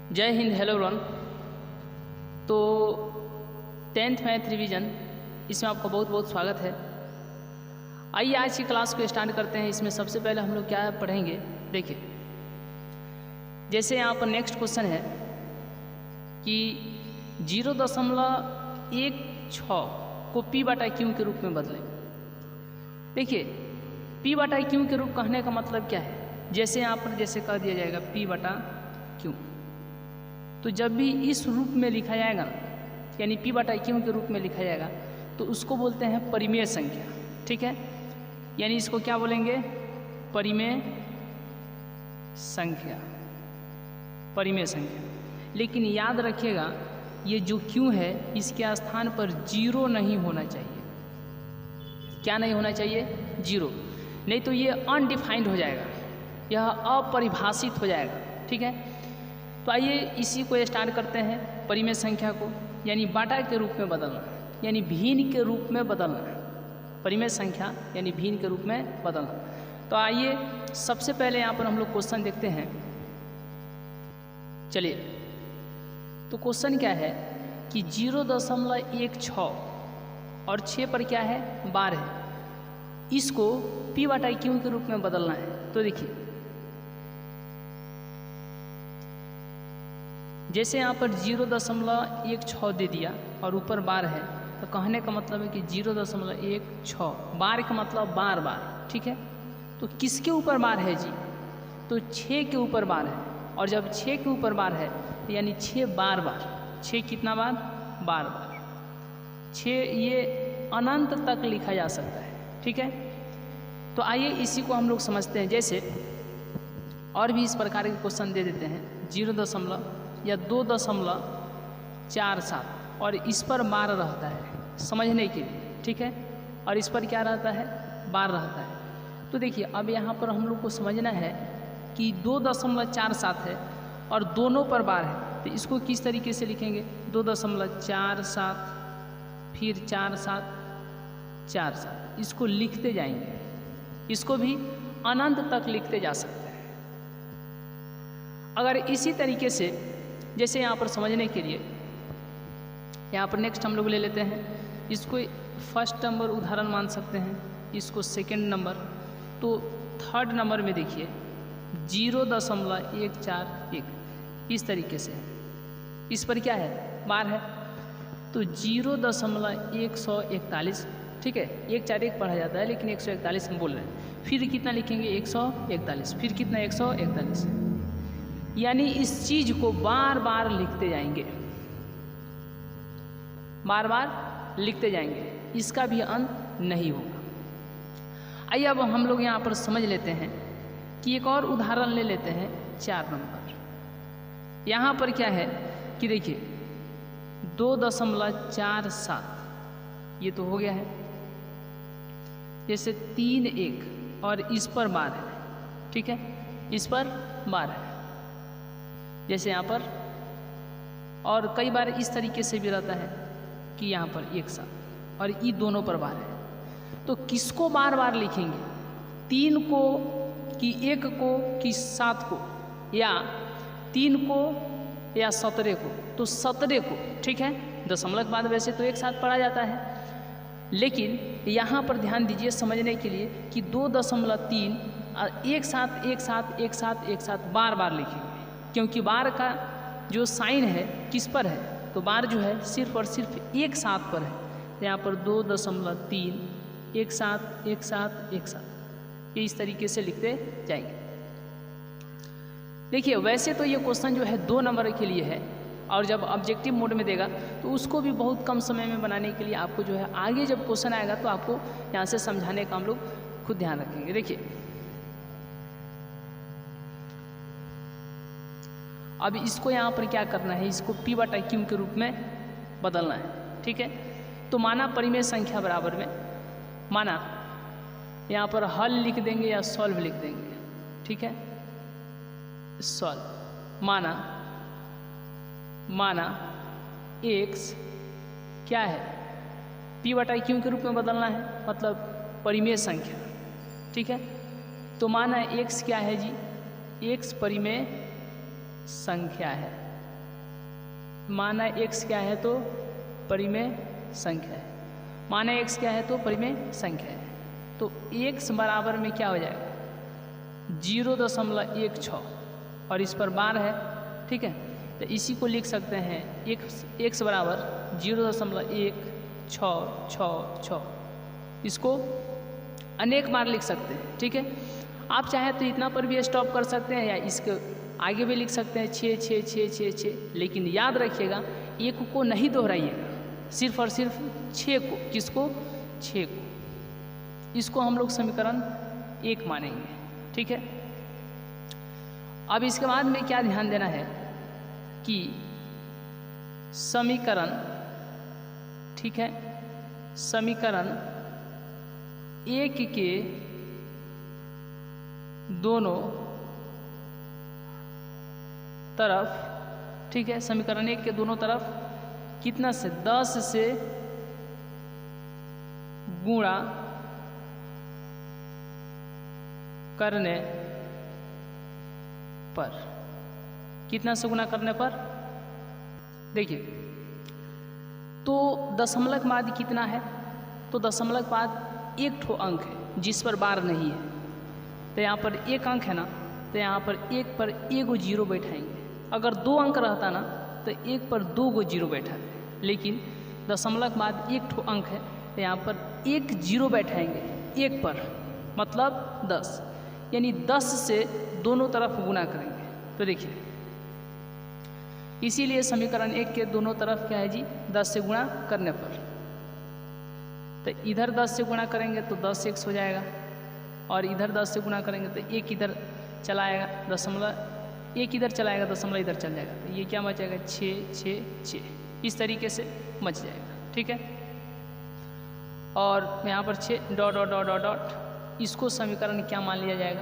जय Hind, hello everyone. तो 10th math revision, इसमें आपका बहुत बहुत स्वागत है। आइए आज की क्लास को स्टार्ट करते हैं। इसमें सबसे पहले हम लोग क्या पढ़ेंगे, देखिए जैसे यहाँ पर नेक्स्ट क्वेश्चन है कि 0.16 को P/Q के रूप में बदलें। देखिए P/Q के रूप कहने का मतलब क्या है, जैसे यहाँ पर जैसे कह दिया जाएगा P/Q, तो जब भी इस रूप में लिखा जाएगा ना, यानी P/Q के रूप में लिखा जाएगा तो उसको बोलते हैं परिमेय संख्या। ठीक है, यानी इसको क्या बोलेंगे, परिमेय संख्या, परिमेय संख्या। लेकिन याद रखिएगा ये जो Q है इसके स्थान पर 0 नहीं होना चाहिए। क्या नहीं होना चाहिए? 0, नहीं तो ये अनडिफाइंड हो जाएगा, यह अपरिभाषित हो जाएगा। ठीक है, तो आइए इसी को स्टार्ट करते हैं। परिमेय संख्या को यानी बाटा के रूप में बदलना, यानी भिन्न के रूप में बदलना, परिमेय संख्या यानी भिन्न के रूप में बदलना। तो आइए सबसे पहले यहाँ पर हम लोग क्वेश्चन देखते हैं। चलिए, तो क्वेश्चन क्या है कि 0.16 और 6 पर क्या है, 12 है, इसको P/Q के रूप में बदलना है। तो देखिए जैसे यहाँ पर 0.16 दे दिया और ऊपर 12 है, तो कहने का मतलब है कि 0.16 बार का मतलब बार बार। ठीक है, तो किसके ऊपर बार है जी, तो 6 के ऊपर बार है। और जब 6 के ऊपर बार है तो यानी 6 बार बार, 6 कितना बार, बार बार। 6 ये अनंत तक लिखा जा सकता है। ठीक है, तो आइए इसी को हम लोग समझते हैं। जैसे और भी इस प्रकार के क्वेश्चन दे देते हैं, 0 या 2.47 और इस पर बार रहता है समझने के लिए। ठीक है, और इस पर क्या रहता है, बार रहता है। तो देखिए अब यहाँ पर हम लोग को समझना है कि 2.47 है और दोनों पर बार है, तो इसको किस तरीके से लिखेंगे, 2.47 फिर 47, इसको लिखते जाएंगे। इसको भी अनंत तक लिखते जा सकते हैं। अगर इसी तरीके से जैसे यहाँ पर समझने के लिए यहाँ पर नेक्स्ट हम लोग ले लेते हैं, इसको फर्स्ट नंबर उदाहरण मान सकते हैं, इसको सेकंड नंबर, तो थर्ड नंबर में देखिए 0.141 इस तरीके से, इस पर क्या है, बार है, तो 0.141। ठीक है, 141 पढ़ा जाता है लेकिन 141 हम बोल रहे हैं। फिर कितना लिखेंगे, 141, फिर कितना, 141, यानी इस चीज को बार बार लिखते जाएंगे, बार बार लिखते जाएंगे, इसका भी अंत नहीं होगा। आइए अब हम लोग यहाँ पर समझ लेते हैं कि एक और उदाहरण ले लेते हैं, 4 नंबर। यहाँ पर क्या है कि देखिए 2.47 ये तो हो गया है, जैसे 3-1 और इस पर बार है। ठीक है, इस पर बार है, जैसे यहाँ पर, और कई बार इस तरीके से भी रहता है कि यहाँ पर 1 7 और ये दोनों पर बार है। तो किसको बार बार लिखेंगे, 3 को कि 1 को कि 7 को, या 3 को या 17 को, तो 17 को। ठीक है, दशमलव के बाद वैसे तो 1 साथ पढ़ा जाता है, लेकिन यहाँ पर ध्यान दीजिए समझने के लिए कि 2.3 1 7 1 7 1 7 1 7 बार बार लिखेंगे, क्योंकि बार का जो साइन है किस पर है, तो बार जो है सिर्फ और सिर्फ 1 7 पर है। तो यहाँ पर 2.3 1 7 1 7 1 7 ये इस तरीके से लिखते जाएंगे। देखिए वैसे तो ये क्वेश्चन जो है 2 नंबर के लिए है, और जब ऑब्जेक्टिव मोड में देगा तो उसको भी बहुत कम समय में बनाने के लिए आपको जो है आगे जब क्वेश्चन आएगा तो आपको यहाँ से समझाने का हम लोग खुद ध्यान रखेंगे। देखिए अब इसको यहाँ पर क्या करना है, इसको P/Q के रूप में बदलना है। ठीक है, तो माना परिमेय संख्या बराबर में, माना यहाँ पर हल लिख देंगे या सॉल्व लिख देंगे। ठीक है, सॉल्व, माना x क्या है, P/Q के रूप में बदलना है, मतलब परिमेय संख्या। ठीक है, तो माना x क्या है जी, x परिमेय संख्या है। माना x क्या है तो परिमेय संख्या है, माना x क्या है तो परिमेय संख्या है, तो x बराबर में क्या हो जाएगा 0.16 और इस पर बार है, ठीक है। तो इसी को लिख सकते हैं x बराबर 0.1666, इसको अनेक बार लिख सकते हैं, ठीक है। आप चाहे तो इतना पर भी स्टॉप कर सकते हैं या इसके आगे भी लिख सकते हैं 6 6 6 6 6, लेकिन याद रखिएगा एक को नहीं दोहराइएगा, सिर्फ और सिर्फ 6 को, किसको 6 को, इसको हम लोग समीकरण 1 मानेंगे, ठीक है। अब इसके बाद में क्या ध्यान देना है कि समीकरण, ठीक है, समीकरण 1 के दोनों तरफ, ठीक है, समीकरण 1 के दोनों तरफ कितना से 10 से गुणा करने पर, कितना से गुणा करने पर, देखिए तो दशमलव के बाद कितना है, तो दशमलव के बाद एक ठो अंक है जिस पर बार नहीं है, तो यहाँ पर एक अंक है ना, तो यहाँ पर एक पर एगो जीरो बैठाएंगे। अगर 2 अंक रहता ना तो एक पर 2 गो जीरो बैठा है, लेकिन दशमलव के बाद एक ठो अंक है तो यहाँ पर एक जीरो बैठाएंगे एक पर, मतलब 10, यानी 10 से दोनों तरफ गुना करेंगे। तो देखिए इसीलिए समीकरण 1 के दोनों तरफ क्या है जी 10 से गुणा करने पर, तो इधर 10 से गुणा करेंगे तो 10x हो जाएगा और इधर 10 से गुणा करेंगे तो एक इधर चला आएगा, दशमलव एक इधर चलाएगा, दशमलव इधर चल जाएगा, तो ये क्या बचेगा 6 6 6, इस तरीके से बच जाएगा, ठीक है। और यहाँ पर 6 dot dot dot dot dot, इसको समीकरण क्या मान लिया जाएगा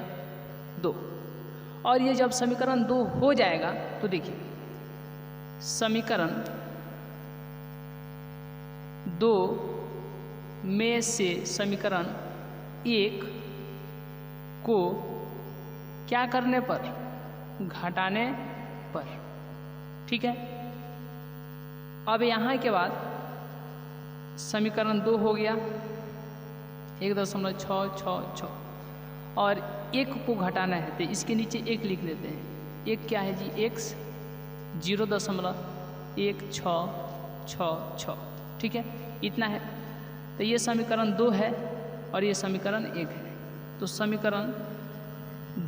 2। और ये जब समीकरण 2 हो जाएगा तो देखिए समीकरण 2 में से समीकरण 1 को क्या करने पर, घटाने पर, ठीक है। अब यहाँ के बाद समीकरण 2 हो गया 1.666 और 1 को घटाना है तो इसके नीचे 1 लिख देते हैं। 1 क्या है जी x 0.1666, ठीक है, इतना है। तो ये समीकरण 2 है और ये समीकरण 1 है। तो समीकरण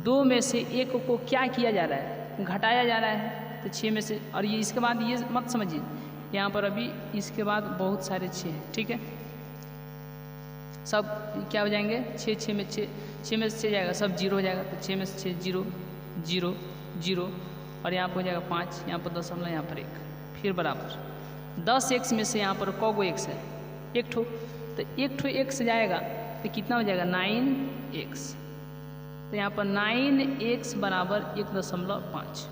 2 में से 1 को क्या किया जा रहा है, घटाया जा रहा है, तो 6 में से, और ये इसके बाद ये मत समझिए यहाँ पर अभी इसके बाद बहुत सारे 6 हैं, ठीक है, सब क्या हो जाएंगे 6 6 में 6 6 में से 6 जाएगा, सब 0 हो जाएगा, तो 6 में से 6 0 0 0 और यहाँ पर हो जाएगा 5, यहाँ पर दशमलव, यहाँ पर 1, फिर बराबर 10x में से यहाँ पर कौगो x है, एक ठो, तो एक ठो x जाएगा तो कितना हो जाएगा 9x, तो यहाँ पर 9x बराबर 1.5,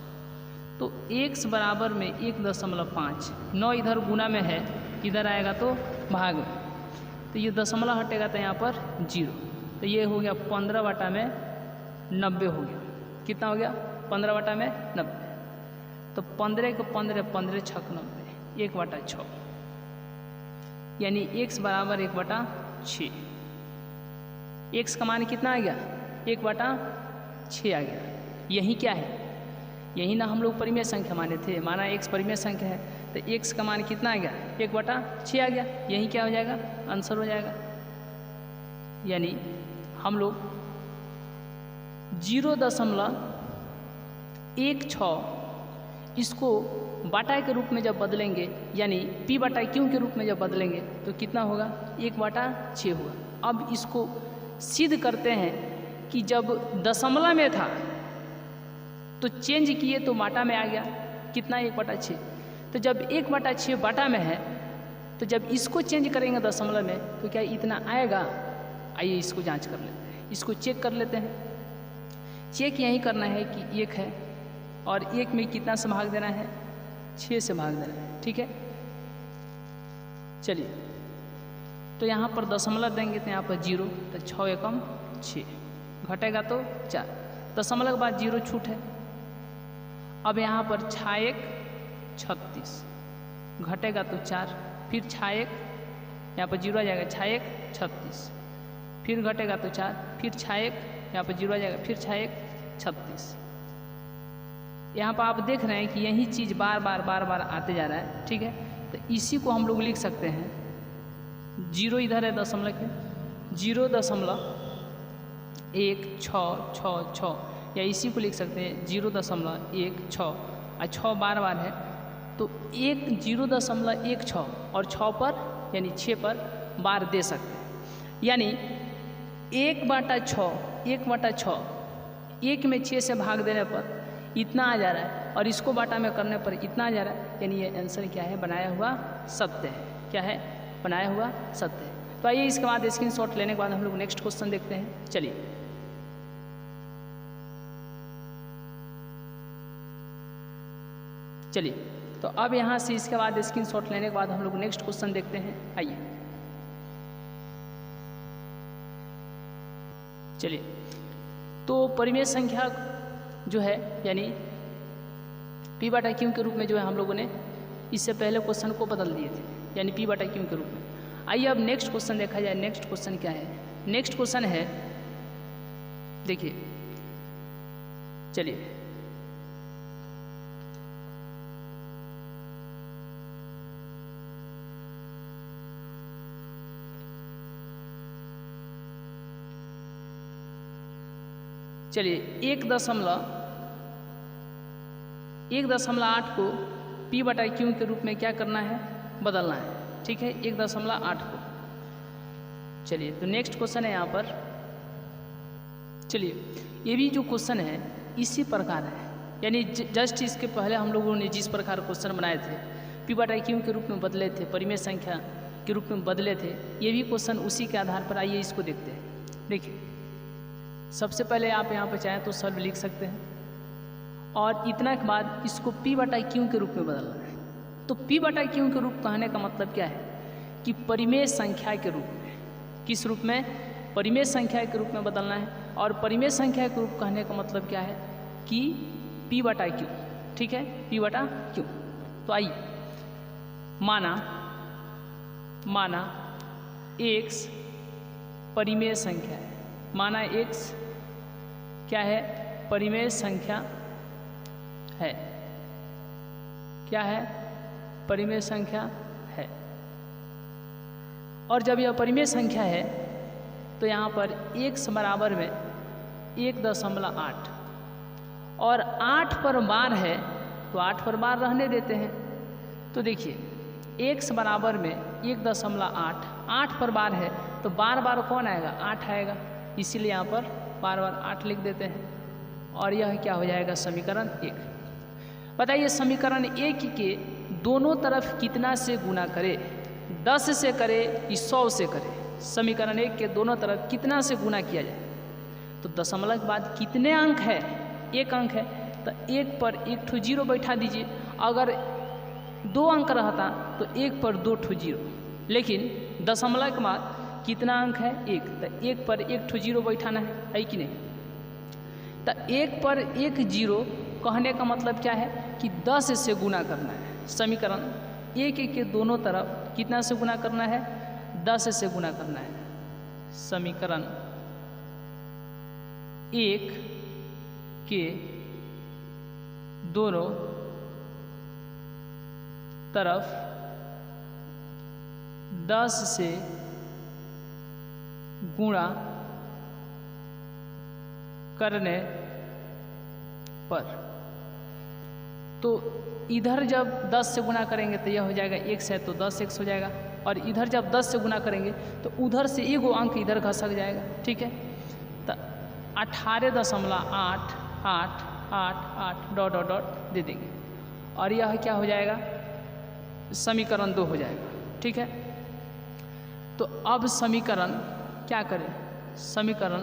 तो x बराबर में 1.5, 9 इधर गुना में है, इधर आएगा तो भाग में, तो ये दशमलव हटेगा तो यहाँ पर 0, तो ये हो गया 15/90 हो गया, कितना हो गया 15/90, तो 15 को 15 15 छक 90, 1/6, यानी x बराबर 1/6, x का मान कितना आ गया 1/6 आ गया। यही क्या है, यही ना हम लोग परिमेय संख्या माने थे, माना x परिमेय संख्या है, तो x का मान कितना आ गया 1/6 आ गया, यही क्या हो जाएगा आंसर हो जाएगा। यानी हम लोग 0.16 इसको बाटा के रूप में जब बदलेंगे, यानी p/q के रूप में जब बदलेंगे तो कितना होगा 1/6 होगा। अब इसको सिद्ध करते हैं कि जब दशमलव में था तो चेंज किए तो बाटा में आ गया, कितना 1/6, तो जब 1/6 बाटा में है तो जब इसको चेंज करेंगे दशमलव में तो क्या इतना आएगा। आइए इसको जांच कर लेते हैं, इसको चेक कर लेते हैं। चेक यही करना है कि 1 है और 1 में कितना से भाग देना है 6 से भाग देना है, ठीक है। चलिए तो यहाँ पर दशमलव देंगे तो यहाँ पर 0, तो 6 एकम 6, घटेगा तो 4, दशमलव के बाद 0 छूट है। अब यहाँ पर 6 1 36, घटेगा तो 4, फिर 6 यहाँ पर 0 आ जाएगा, 6 36, फिर घटेगा तो 4, फिर 6 यहाँ पर 0 आ जाएगा, फिर 6 36। यहाँ पर आप देख रहे हैं कि यही चीज़ बार बार आते जा रहा है, ठीक है। तो इसी को हम लोग लिख सकते हैं, 0 इधर है दशमलव के, 0.166, या इसी को लिख सकते हैं 0.16 और 6 बार है तो 0.16 और 6 पर यानी 6 पर बार दे सकते हैं। यानी 1/6, 1/6, 1 में 6 से भाग देने पर इतना आ जा रहा है और इसको बाटा में करने पर इतना आ जा रहा है, यानी ये आंसर क्या है, बनाया हुआ सत्य है। क्या है, बनाया हुआ सत्य है। तो आइए इसके बाद स्क्रीनशॉट लेने के बाद हम लोग नेक्स्ट क्वेश्चन देखते हैं। चलिए तो अब यहाँ से इसके बाद स्क्रीनशॉट लेने के बाद हम लोग नेक्स्ट क्वेश्चन देखते हैं। आइए चलिए, तो परिमेय संख्या जो है यानी P/Q के रूप में जो है हम लोगों ने इससे पहले क्वेश्चन को बदल दिए थे, यानी P/Q के रूप में। आइए अब नेक्स्ट क्वेश्चन देखा जाए। नेक्स्ट क्वेश्चन क्या है? नेक्स्ट क्वेश्चन है, देखिए चलिए चलिए 1.8 को P/Q के रूप में क्या करना है, बदलना है, ठीक है, 1.8 को। चलिए तो नेक्स्ट क्वेश्चन है यहाँ पर। चलिए ये भी जो क्वेश्चन है इसी प्रकार है, यानी जस्ट इसके पहले हम लोगों ने जिस प्रकार क्वेश्चन बनाए थे, P/Q के रूप में बदले थे, परिमेय संख्या के रूप में बदले थे, ये भी क्वेश्चन उसी के आधार पर। आइए इसको देखते हैं। देखिए सबसे पहले आप यहाँ पर चाहें तो सॉल्व लिख सकते हैं और इतना के बाद इसको P/Q के रूप में बदलना है। तो P/Q के रूप कहने का मतलब क्या है कि परिमेय संख्या के रूप में, किस रूप में, परिमेय संख्या के रूप में बदलना है। और परिमेय संख्या के रूप कहने का मतलब क्या है कि P/Q, ठीक है, P/Q। तो आइए माना x परिमेय संख्या है, माना x क्या है, परिमेय संख्या है, क्या है, परिमेय संख्या है। और जब यह परिमेय संख्या है तो यहाँ पर x बराबर में 1.8 और 8 पर बार है तो 8 पर बार रहने देते हैं। तो देखिए x बराबर में 1.8, 8 पर बार है तो बार बार कौन आएगा, 8 आएगा, इसीलिए यहाँ पर बार 8 लिख देते हैं। और यह क्या हो जाएगा, समीकरण 1। बताइए समीकरण 1 के दोनों तरफ कितना से गुना करे, 10 से करे कि 100 से करे। समीकरण 1 के दोनों तरफ कितना से गुना किया जाए, तो दशमलव के बाद कितने अंक है, 1 अंक है तो 1 पर 1 ठो 0 बैठा दीजिए। अगर 2 अंक रहता तो 1 पर 2 ठो 0, लेकिन दशमलव के बाद कितना अंक है, 1, तो 1 पर 1 ठो 0 बैठाना है कि नहीं। तो 1 पर 1 0 कहने का मतलब क्या है कि 10 से गुना करना है। समीकरण 1 के दोनों तरफ कितना से गुना करना है, 10 से गुना करना है। समीकरण 1 के दोनों तरफ 10 से गुणा करने पर, तो इधर जब 10 से गुना करेंगे तो यह हो जाएगा x है तो 10x हो जाएगा, और इधर जब 10 से गुना करेंगे तो उधर से एगो अंक इधर खसक जाएगा, ठीक है। तो 18.888 डॉट डॉट डॉट दे देंगे और यह क्या हो जाएगा, समीकरण 2 हो जाएगा, ठीक है। तो अब समीकरण क्या करें, समीकरण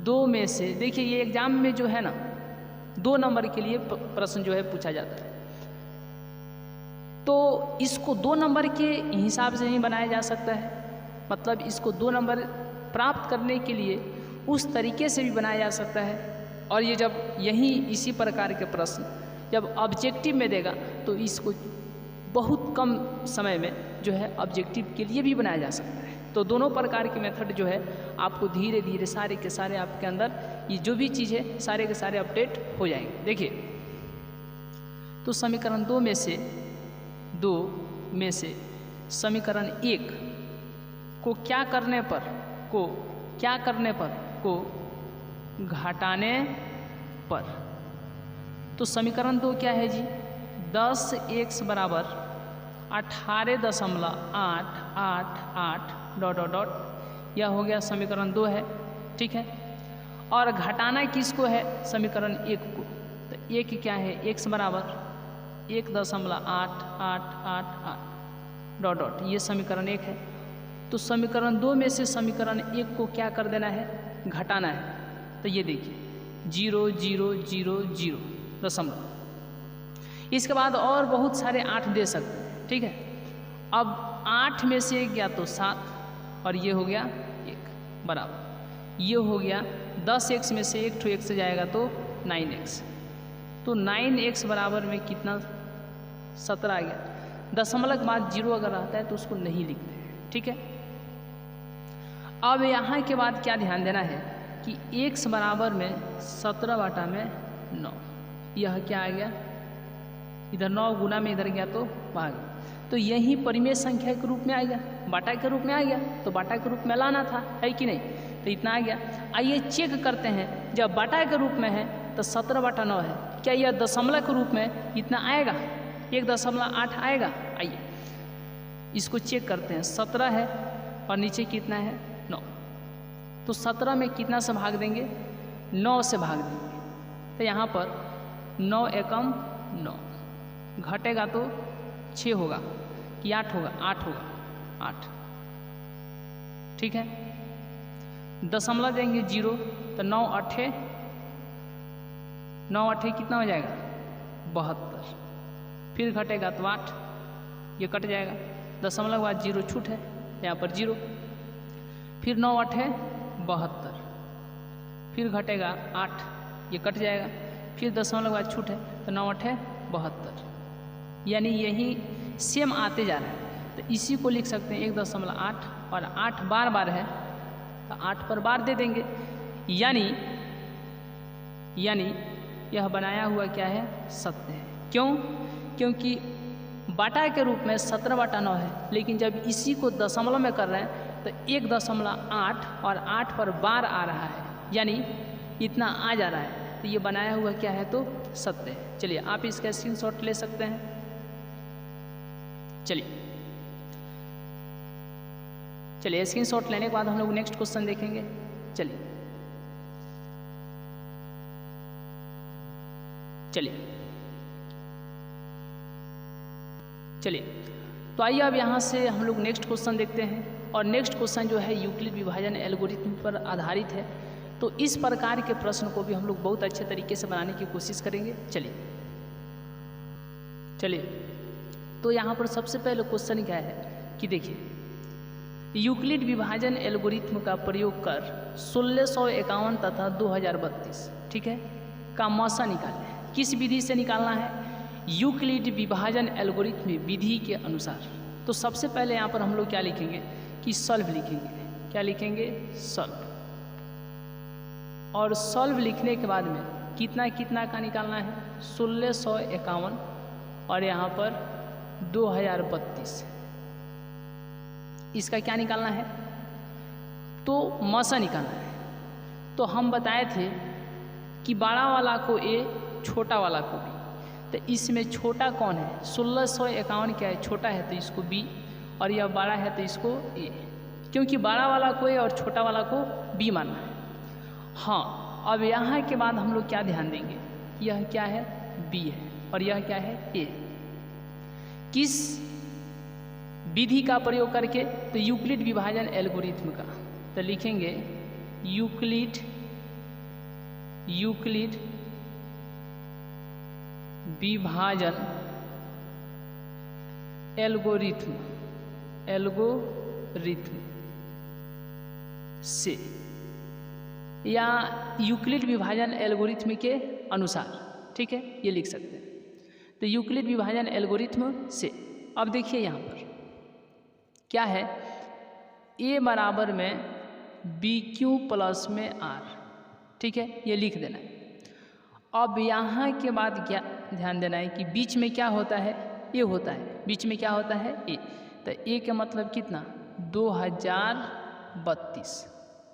2 में से देखिए ये एग्जाम में जो है ना 2 नंबर के लिए प्रश्न जो है पूछा जाता है, तो इसको 2 नंबर के हिसाब से ही बनाया जा सकता है। मतलब इसको 2 नंबर प्राप्त करने के लिए उस तरीके से भी बनाया जा सकता है। और ये जब यही इसी प्रकार के प्रश्न जब ऑब्जेक्टिव में देगा तो इसको बहुत कम समय में जो है ऑब्जेक्टिव के लिए भी बनाया जा सकता है। तो दोनों प्रकार के मेथड जो है आपको धीरे धीरे सारे के सारे आपके अंदर ये जो भी चीज़ है सारे के सारे अपडेट हो जाएंगे। देखिए, तो समीकरण 2 में से समीकरण 1 को क्या करने पर को घटाने पर, तो समीकरण 2 क्या है जी, 10x बराबर 18.888 ... यह हो गया समीकरण 2 है, ठीक है। और घटाना किसको है, समीकरण 1 को, तो 1 क्या है, x बराबर 1.8888 ... ये समीकरण 1 है। तो समीकरण 2 में से समीकरण 1 को क्या कर देना है, घटाना है। तो ये देखिए 0.0000 दशमलव, इसके बाद और बहुत सारे 8 दे सकते हैं, ठीक है। अब 8 में से 1 गया तो 7 और ये हो गया 1 बराबर, ये हो गया 10x में से 1 ठो x जाएगा तो 9x, तो 9x बराबर में कितना, 17 आ गया। दशमलव के बाद 0 अगर रहता है तो उसको नहीं लिखते हैं, ठीक है। अब यहाँ के बाद क्या ध्यान देना है कि x बराबर में 17/9, यह क्या आ गया, इधर 9 गुना में इधर गया तो भाग, तो यही परिमेय संख्या के रूप में आ गया, बाटा के रूप में आ गया, तो बाटा के रूप में लाना था, है कि नहीं, तो इतना आ गया। आइए चेक करते हैं, जब बाटा के रूप में है तो 17/9 है, क्या यह दशमलव के रूप में इतना आएगा, 1.8 आएगा। आइए इसको चेक करते हैं, 17 है और नीचे कितना है 9, तो 17 में कितना से भाग देंगे, 9 से भाग देंगे, तो यहाँ पर 9 एकम 9, घटेगा तो 6 होगा कि 8 होगा, 8 होगा, 8, ठीक है। दशमलव देंगे 0, तो 9 8 कितना हो जाएगा, 72, फिर घटेगा तो 8, ये कट जाएगा, दशमलव के बाद 0 छूट है, यहाँ पर 0, फिर 9 8 72, फिर घटेगा 8, ये कट जाएगा, फिर दशमलव के बाद छूट है, तो 9 8 72, यानी यही सेम आते जा रहा है। तो इसी को लिख सकते हैं 1.8, और 8 बार है तो 8 पर बार दे देंगे, यानी यह बनाया हुआ क्या है, सत्य है। क्यों, क्योंकि बाटा के रूप में 17/9 है, लेकिन जब इसी को दशमलव में कर रहे हैं तो 1.8 और 8 पर बार आ रहा है, यानी इतना आ जा रहा है, तो ये बनाया हुआ क्या है, तो सत्य है। चलिए आप इसका स्क्रीनशॉट ले सकते हैं। चलिए स्क्रीनशॉट लेने के बाद हम लोग नेक्स्ट क्वेश्चन देखेंगे। चलिए तो आइए अब यहाँ से हम लोग नेक्स्ट क्वेश्चन देखते हैं। और नेक्स्ट क्वेश्चन जो है यूक्लिड विभाजन एल्गोरिथम पर आधारित है, तो इस प्रकार के प्रश्न को भी हम लोग बहुत अच्छे तरीके से बनाने की कोशिश करेंगे। चलिए तो यहाँ पर सबसे पहले क्वेश्चन क्या है कि देखिए, यूक्लिड विभाजन एल्गोरिथम का प्रयोग कर 1651 तथा 2032, ठीक है, का मौसा निकालें। किस विधि से निकालना है, यूक्लिड विभाजन एल्गोरिथम विधि के अनुसार। तो सबसे पहले यहाँ पर हम लोग क्या लिखेंगे कि सॉल्व लिखेंगे। क्या लिखेंगे, सॉल्व। और सॉल्व लिखने के बाद में कितना कितना का निकालना है, 1651 और यहाँ पर 2032, इसका क्या निकालना है, तो मौसा निकालना है। तो हम बताए थे कि बड़ा वाला को ए, छोटा वाला को बी, तो इसमें छोटा कौन है, 1651 क्या है, छोटा है तो इसको बी, और यह बड़ा है तो इसको ए, क्योंकि बड़ा वाला को ए और छोटा वाला को बी मानना है। हाँ, अब यहाँ के बाद हम लोग क्या ध्यान देंगे, यह क्या है, बी है, और यह क्या है, ए। किस विधि का प्रयोग करके, तो यूक्लिड विभाजन एल्गोरिथम का। तो लिखेंगे यूक्लिड विभाजन एल्गोरिथम से, या यूक्लिड विभाजन एल्गोरिथम के अनुसार, ठीक है, ये लिख सकते हैं। तो यूक्लिड विभाजन एल्गोरिथम से अब देखिए यहाँ पर क्या है, ए बराबर में बी क्यू प्लस में आर, ठीक है, ये लिख देना है। अब यहाँ के बाद क्या ध्यान देना है कि बीच में क्या होता है, ए होता है, बीच में क्या होता है ए, तो ए का मतलब कितना 2032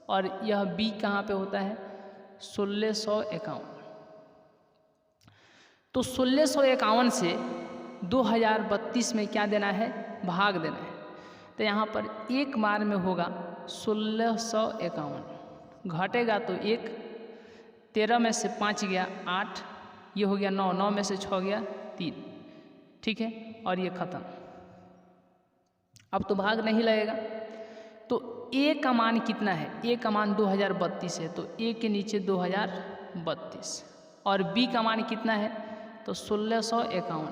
और यह बी कहाँ पे होता है 1651। तो 1651 से 2032 में क्या देना है, भाग देना है। तो यहाँ पर एक बार में होगा 1651, घटेगा तो 1, 13 में से 5 गया 8, ये हो गया 9, 9 में से 6 गया 3, ठीक है, और ये ख़त्म। अब तो भाग नहीं लगेगा। तो ए का मान कितना है, ए का मान 2032 है, तो ए के नीचे 2032 और बी का मान कितना है तो 1651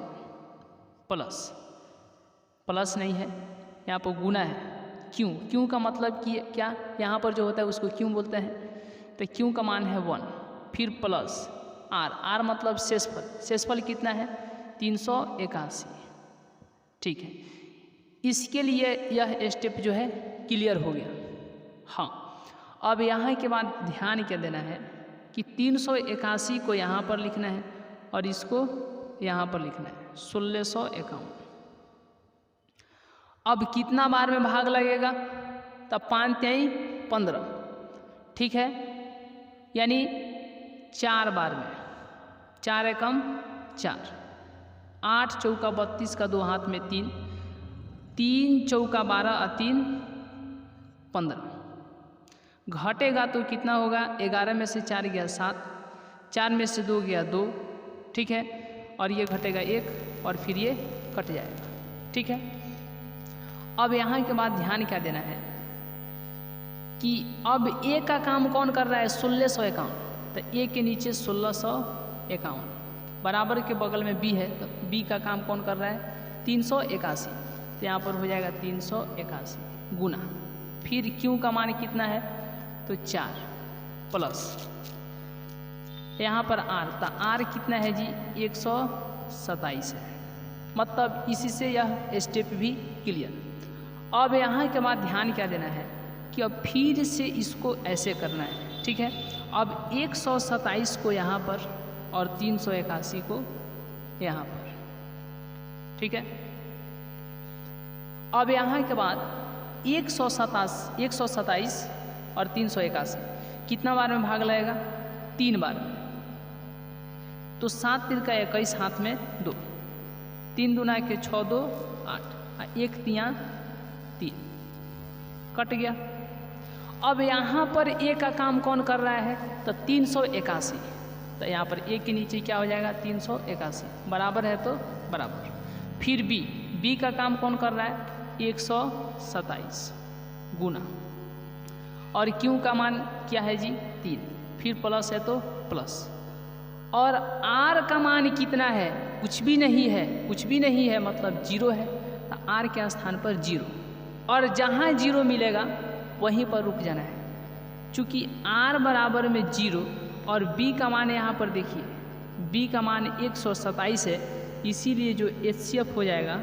प्लस नहीं है, यहाँ पर गुना है। क्यों, क्यों का मतलब कि क्या, यहाँ पर जो होता है उसको क्यों बोलते हैं, तो क्यों का मान है 1, फिर प्लस आर, आर मतलब शेषफल, शेषफल कितना है 381, ठीक है। इसके लिए यह स्टेप जो है क्लियर हो गया। हाँ, अब यहाँ के बाद ध्यान क्या देना है कि 381 को यहाँ पर लिखना है और इसको यहाँ पर लिखना है 1651। अब कितना बार में भाग लगेगा, तब 5 3 15, ठीक है, यानी 4 बार में, 4 एकम 4, 8 चौका 32 का 2 हाथ में 3, 3 चौका 12 और 3 15, घटेगा तो कितना होगा 11 में से 4 गया 7, 4 में से 2 गया 2, ठीक है, और ये घटेगा 1 और फिर ये कट जाएगा, ठीक है। अब यहाँ के बाद ध्यान क्या देना है कि अब ए का काम कौन कर रहा है 1651, तो ए के नीचे 1651 बराबर के बगल में बी है, तो बी का काम कौन कर रहा है 381, तो यहाँ पर हो जाएगा 381 गुना, फिर क्यू का मान कितना है तो 4 प्लस यहाँ पर आर, तो आर कितना है जी 127 है, मतलब इसी से यह स्टेप भी क्लियर। अब यहाँ के बाद ध्यान क्या देना है कि अब फिर से इसको ऐसे करना है, ठीक है। अब 127 को यहाँ पर और 381 को यहाँ पर, ठीक है। अब यहाँ के बाद 127 और 381 कितना बार में भाग लगेगा 3 बार में, तो 7 3 का 21 हाथ में 2, 3 दूना के 6 2 8, 1 3 3 कट गया। अब यहाँ पर ए का काम कौन कर रहा है तो 381, तो यहाँ पर ए के नीचे क्या हो जाएगा 381 बराबर है तो बराबर, फिर बी का काम कौन कर रहा है 127 गुना, और क्यू का मान क्या है जी 3, फिर प्लस है तो प्लस, और आर का मान कितना है कुछ भी नहीं है, कुछ भी नहीं है मतलब 0 है, तो आर के स्थान पर 0, और जहाँ 0 मिलेगा वहीं पर रुक जाना है। चूँकि आर बराबर में 0 और बी का मान यहाँ पर देखिए, बी का मान 127 है, इसीलिए जो HCF हो जाएगा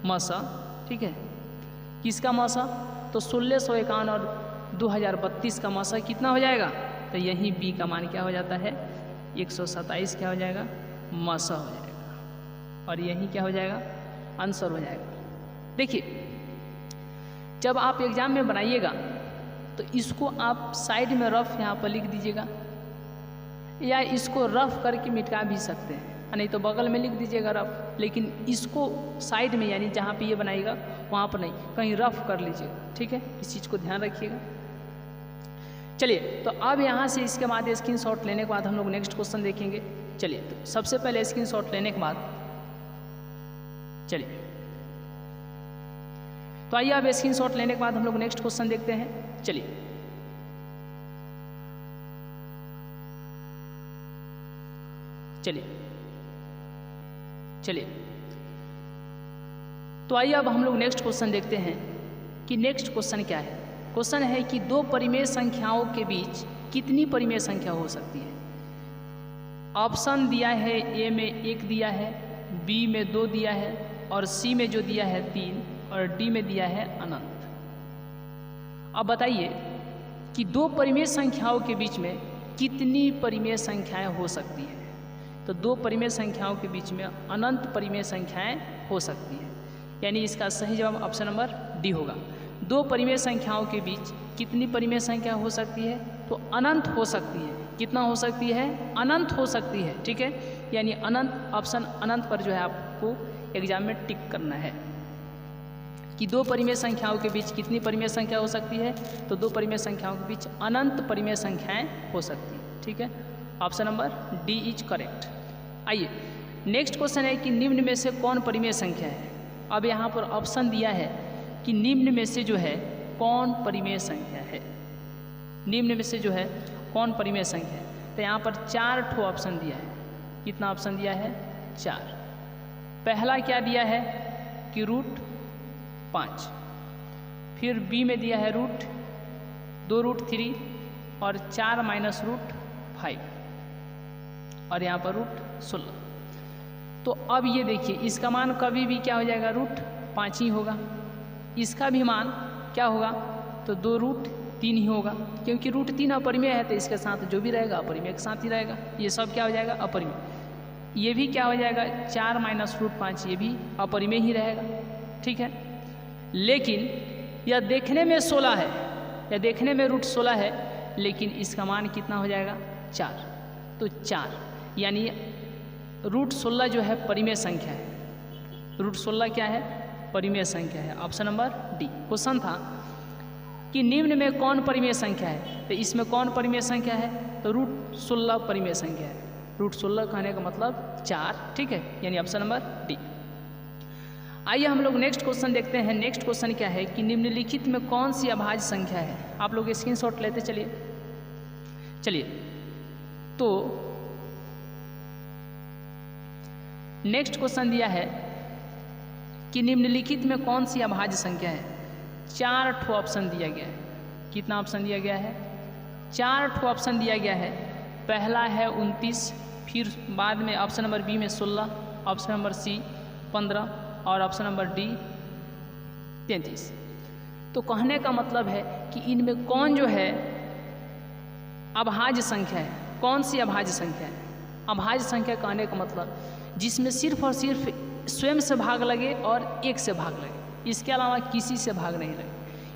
मसा, ठीक है, किसका मसा तो 1651 और 2032 का मसा कितना हो जाएगा, तो यहीं बी का मान क्या हो जाता है 127 क्या हो जाएगा मसा हो जाएगा, और यहीं क्या हो जाएगा आंसर हो जाएगा। देखिए जब आप एग्ज़ाम में बनाइएगा तो इसको आप साइड में रफ यहाँ पर लिख दीजिएगा, या इसको रफ करके मिटा भी सकते हैं, नहीं तो बगल में लिख दीजिएगा रफ, लेकिन इसको साइड में यानी जहाँ पे ये बनाइएगा वहाँ पर नहीं, कहीं रफ कर लीजिएगा, ठीक है, इस चीज़ को ध्यान रखिएगा। चलिए, तो अब यहाँ से इसके बाद स्क्रीनशॉट लेने के बाद हम लोग नेक्स्ट क्वेश्चन देखेंगे। चलिए, तो सबसे पहले स्क्रीनशॉट लेने के बाद चलिए, तो आइए अब स्क्रीनशॉट लेने के बाद हम लोग नेक्स्ट क्वेश्चन देखते हैं। चलिए, चलिए तो आइए अब हम लोग नेक्स्ट क्वेश्चन देखते हैं कि नेक्स्ट क्वेश्चन क्या है। क्वेश्चन है कि 2 परिमेय संख्याओं के बीच कितनी परिमेय संख्या हो सकती है। ऑप्शन दिया है, ए में 1 दिया है, बी में 2 दिया है, और सी में जो दिया है 3 और डी में दिया है अनंत। अब बताइए कि दो परिमेय संख्याओं के बीच में कितनी परिमेय संख्याएं हो सकती है। तो दो परिमेय संख्याओं के बीच में अनंत परिमेय संख्याएं हो सकती है, यानी इसका सही जवाब ऑप्शन नंबर डी होगा। दो परिमेय संख्याओं के बीच कितनी परिमेय संख्या हो सकती है? तो अनंत हो सकती है। कितना हो सकती है? अनंत हो सकती है। ठीक है, यानी अनंत, ऑप्शन अनंत पर जो है आपको एग्जाम में टिक करना है कि दो परिमेय संख्याओं के बीच कितनी परिमेय संख्या हो सकती है। तो दो परिमेय संख्याओं के बीच अनंत परिमेय संख्याएं हो सकती है। ठीक है, option number D is correct. आइए नेक्स्ट क्वेश्चन है कि निम्न में से कौन परिमेय संख्या है। अब यहाँ पर ऑप्शन दिया है कि निम्न में से जो है कौन परिमेय संख्या है। निम्न में से जो है कौन परिमेय संख्या है। तो यहाँ पर 4 ठो ऑप्शन दिया है। कितना ऑप्शन दिया है? 4। पहला क्या दिया है कि √5, फिर बी में दिया है √2√3 और 4 - √5 और यहाँ पर √16। तो अब ये देखिए इसका मान कभी भी क्या हो जाएगा? √5 ही होगा। इसका भी मान क्या होगा? तो 2√3 ही होगा, क्योंकि √3 अपरिमेय है तो इसके साथ जो भी रहेगा अपरिमेय के साथ ही रहेगा। ये सब क्या हो जाएगा? अपरिमेय। ये भी क्या हो जाएगा? 4 - √5 ये भी अपरिमेय ही रहेगा। ठीक है, लेकिन यह देखने में 16 है, या देखने में √16 है, लेकिन इसका मान कितना हो जाएगा? 4। तो 4 यानी √16 जो है परिमेय संख्या है। √16 क्या है? परिमेय संख्या है। Option number D. क्वेश्चन था कि निम्न में कौन परिमेय संख्या है। तो इसमें कौन परिमेय संख्या है? तो √16 परिमेय संख्या है। √16 कहने का मतलब 4। ठीक है, यानी ऑप्शन नंबर डी। आइए हम लोग नेक्स्ट क्वेश्चन देखते हैं। नेक्स्ट क्वेश्चन क्या है कि निम्नलिखित में कौन सी अभाज्य संख्या है। आप लोग स्क्रीनशॉट लेते चलिए। तो नेक्स्ट क्वेश्चन दिया है कि निम्नलिखित में कौन सी अभाज्य संख्या है। 4 ठो ऑप्शन दिया गया है। कितना ऑप्शन दिया गया है? 4 ठो ऑप्शन दिया गया है। पहला है 29, फिर बाद में ऑप्शन नंबर बी में 16, ऑप्शन नंबर सी 15 और ऑप्शन नंबर डी 33। तो कहने का मतलब है कि इनमें कौन जो है अभाज्य संख्या है। कौन सी अभाज्य संख्या है? अभाज्य संख्या कहने का मतलब जिसमें सिर्फ और सिर्फ स्वयं से भाग लगे और 1 से भाग लगे, इसके अलावा किसी से भाग नहीं लगे।